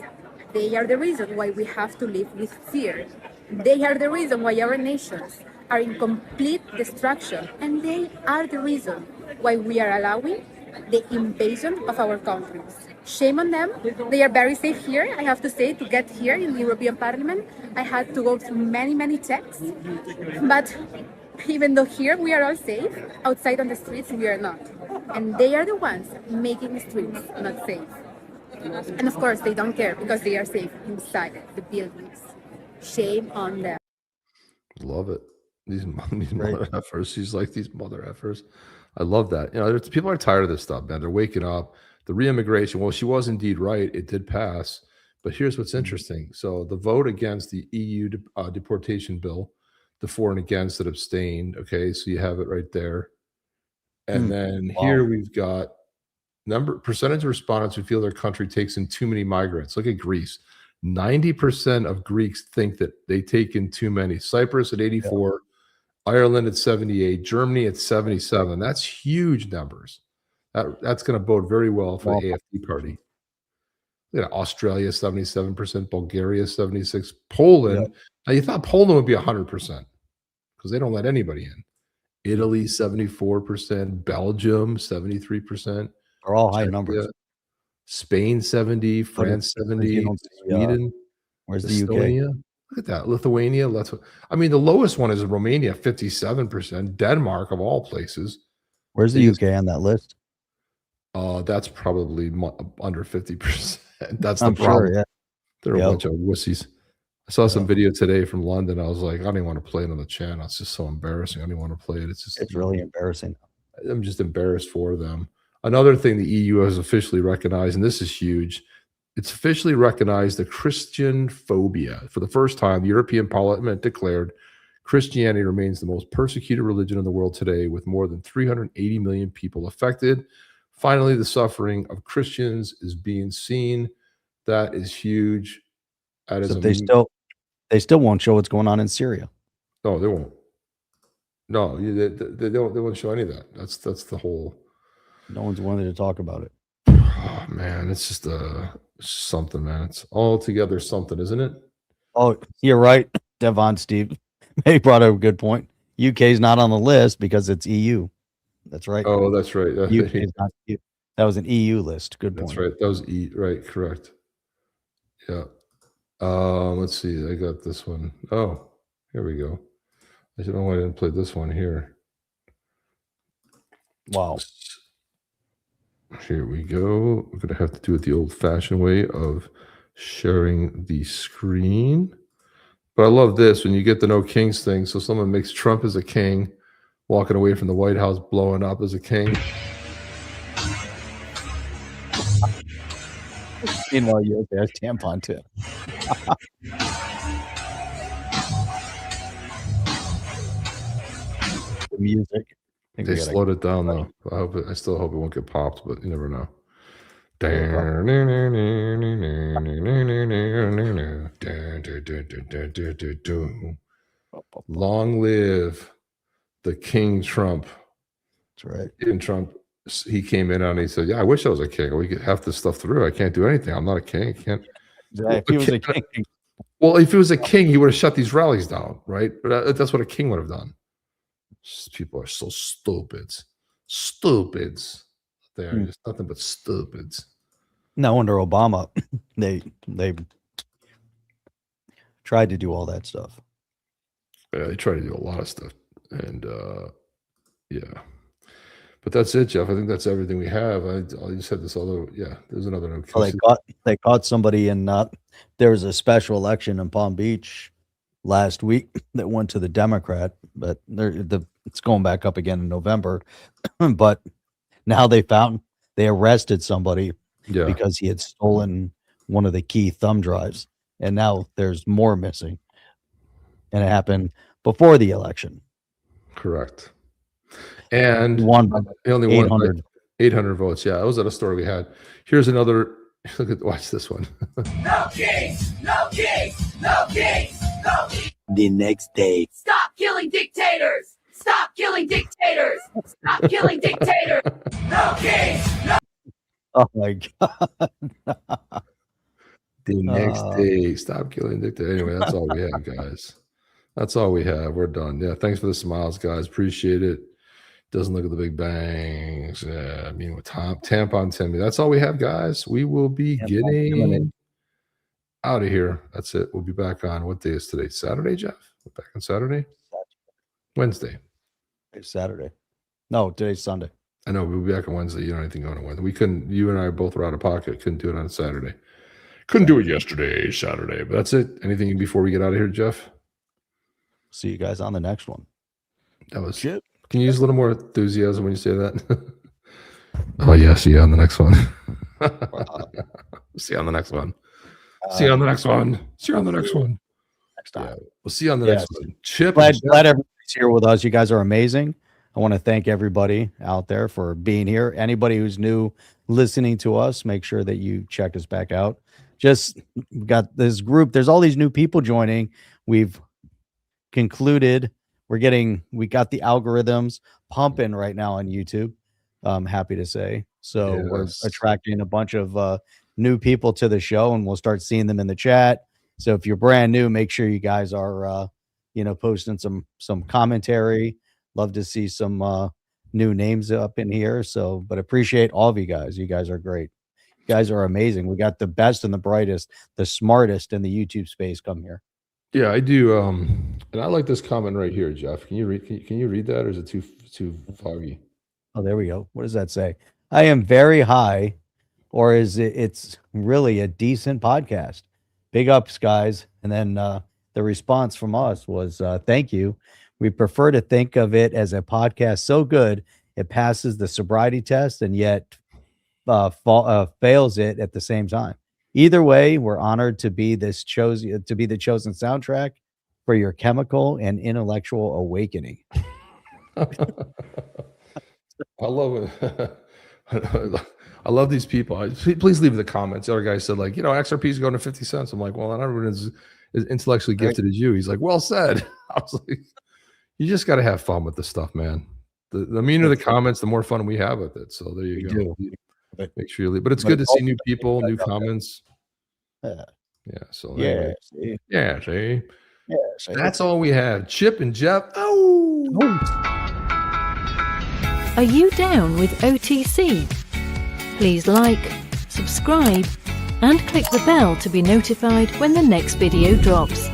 [SPEAKER 21] They are the reason why we have to live with fear. They are the reason why our nations are in complete destruction. And they are the reason why we are allowing the invasion of our countries. Shame on them. They are very safe here, I have to say, to get here in the European Parliament. I had to go through many, many checks. But even though here we are all safe, outside on the streets we are not. And they are the ones making the streets not safe. And of course, they don't care because they are safe inside the buildings. Shame on them.
[SPEAKER 2] Love it. These mother effers. She's like, these mother effers. I love that. You know, people are tired of this stuff, man. They're waking up. The re-immigration, well, she was indeed right. It did pass. But here's what's interesting. So the vote against the EU deportation bill, the for and against that abstained. Okay, so you have it right there. And then here we've got percentage of respondents who feel their country takes in too many migrants. Look at Greece. 90% of Greeks think that they take in too many. Cyprus at 84, Ireland at 78, Germany at 77. That's huge numbers. That's going to bode very well for the AfD party. Look at Australia, 77%, Bulgaria, 76%, Poland. Now you thought Poland would be 100% because they don't let anybody in. Italy, 74%, Belgium, 73%.
[SPEAKER 1] Are all high numbers.
[SPEAKER 2] Spain 70, France 70, Sweden.
[SPEAKER 1] Where's the
[SPEAKER 2] Estonia?
[SPEAKER 1] UK?
[SPEAKER 2] Look at that. Lithuania. I mean, the lowest one is Romania, 57%. Denmark, of all places.
[SPEAKER 1] Where's the UK on that list?
[SPEAKER 2] That's probably under 50%. That's the
[SPEAKER 1] I'm
[SPEAKER 2] problem.
[SPEAKER 1] sure, yeah.
[SPEAKER 2] They're a bunch of wussies. I saw some video today from London. I was like, I don't even want to play it on the channel. It's just so embarrassing. I don't even want to play it.
[SPEAKER 1] It's really embarrassing.
[SPEAKER 2] I'm just embarrassed for them. Another thing the EU has officially recognized, and this is huge, it's officially recognized the Christian phobia. For the first time, the European Parliament declared Christianity remains the most persecuted religion in the world today, with more than 380 million people affected. Finally, the suffering of Christians is being seen. That is huge. That is
[SPEAKER 1] they still won't show what's going on in Syria.
[SPEAKER 2] No, they won't. No, they won't show any of that. That's the whole.
[SPEAKER 1] No one's wanted to talk about it.
[SPEAKER 2] Oh man, it's just something, man. It's all together something, isn't it?
[SPEAKER 1] Oh, you're right, Devon, Steve. He brought up a good point. UK is not on the list because it's EU. That's right.
[SPEAKER 2] Oh, that's right.
[SPEAKER 1] UK is not EU. That was an EU list. Good point.
[SPEAKER 2] That's right. That was right. Correct. Yeah. Let's see. I got this one. Oh, here we go. I don't know why I didn't play this one here.
[SPEAKER 1] Wow.
[SPEAKER 2] Here we go. We're going to have to do it the old-fashioned way of sharing the screen. But I love this when you get the no kings thing. So someone makes Trump as a king, walking away from the White House, blowing up as a king.
[SPEAKER 1] Meanwhile, you there's tampon tip. The music.
[SPEAKER 2] They slowed it down though. I still hope it won't get popped, but you never know. Long live the King Trump.
[SPEAKER 1] That's right.
[SPEAKER 2] And Trump, he came in and he said, "Yeah, I wish I was a king. We could have this stuff through. I can't do anything. I'm not a king. I can't."
[SPEAKER 1] If he was a king.
[SPEAKER 2] Well, if he was a king, he would have shut these rallies down, right? But that's what a king would have done. People are so stupids. Stupids. They're just nothing but stupids.
[SPEAKER 1] No wonder Obama, they tried to do all that stuff.
[SPEAKER 2] Yeah, they try to do a lot of stuff. And yeah. But that's it, Jeff. I think that's everything we have. I just had this other, there's another note.
[SPEAKER 1] Well, they caught somebody in there was a special election in Palm Beach last week that went to the Democrat, but it's going back up again in November. But now they arrested somebody because he had stolen one of the key thumb drives. and now there's more missing. And it happened before the election.
[SPEAKER 2] Correct. And
[SPEAKER 1] Won by
[SPEAKER 2] he only won
[SPEAKER 1] 800.
[SPEAKER 2] by 800 votes. Yeah, that was at a story we had. Here's another. Watch this one.
[SPEAKER 3] No kings! No kings! No kings! No kings!
[SPEAKER 22] The next day.
[SPEAKER 3] Stop killing dictators! Stop killing dictators! Stop killing dictators! No kings! No.
[SPEAKER 1] Oh my God.
[SPEAKER 2] The next day. Stop killing dictators. Anyway, that's all we have, guys. That's all we have. We're done. Yeah, thanks for the smiles, guys. Appreciate it. Doesn't look at the big bangs. Yeah, I mean, with tampon Timmy. That's all we have, guys. We will be getting out of here. That's it. We'll be back on. What day is today? Saturday, Jeff? We're back on Saturday? Wednesday.
[SPEAKER 1] It's Saturday. No, today's Sunday.
[SPEAKER 2] I know. We'll be back on Wednesday. You don't have anything going on Wednesday. We couldn't, you and I both were out of pocket. Couldn't do it on Saturday. Couldn't do it yesterday, Saturday. But that's it. Anything before we get out of here, Jeff?
[SPEAKER 1] See you guys on the next one.
[SPEAKER 2] That was shit. Can you use a little more enthusiasm when you say that? Oh, yeah. See you on the next one. See you on the next one. See you on the next one. See you on the next one.
[SPEAKER 1] Next time.
[SPEAKER 2] Yeah, we'll see you on the next one. Chip.
[SPEAKER 1] Glad everybody's here with us. You guys are amazing. I want to thank everybody out there for being here. Anybody who's new listening to us, make sure that you check us back out. Just got this group. There's all these new people joining. We've concluded. We got the algorithms pumping right now on YouTube. I'm happy to say. So we're attracting a bunch of new people to the show, and we'll start seeing them in the chat. So if you're brand new, make sure you guys are, posting some commentary. Love to see some new names up in here. So, but appreciate all of you guys. You guys are great. You guys are amazing. We got the best and the brightest, the smartest in the YouTube space come here.
[SPEAKER 2] Yeah, I do. And I like this comment right here, Jeff. Can you read that, or is it too foggy?
[SPEAKER 1] Oh, there we go. What does that say? I am very high, or is it's really a decent podcast? Big ups, guys. And then the response from us was, thank you. We prefer to think of it as a podcast so good it passes the sobriety test and yet fails it at the same time. Either way, we're honored to be the chosen soundtrack for your chemical and intellectual awakening.
[SPEAKER 2] I love it. I love these people. Please leave the comments. The other guy said, XRP is going to 50 cents. I'm like, well, not everyone is intellectually gifted as you. He's like, well said. I was like, you just got to have fun with this stuff, man. The meaner the comments, the more fun we have with it. So there you go. Make sure you leave. But it's good to see new people, new comments.
[SPEAKER 1] Yeah.
[SPEAKER 2] So
[SPEAKER 1] yeah.
[SPEAKER 2] See. That's all we have. Chip and Jeff. Oh.
[SPEAKER 23] Are you down with OTC? Please like, subscribe, and click the bell to be notified when the next video drops.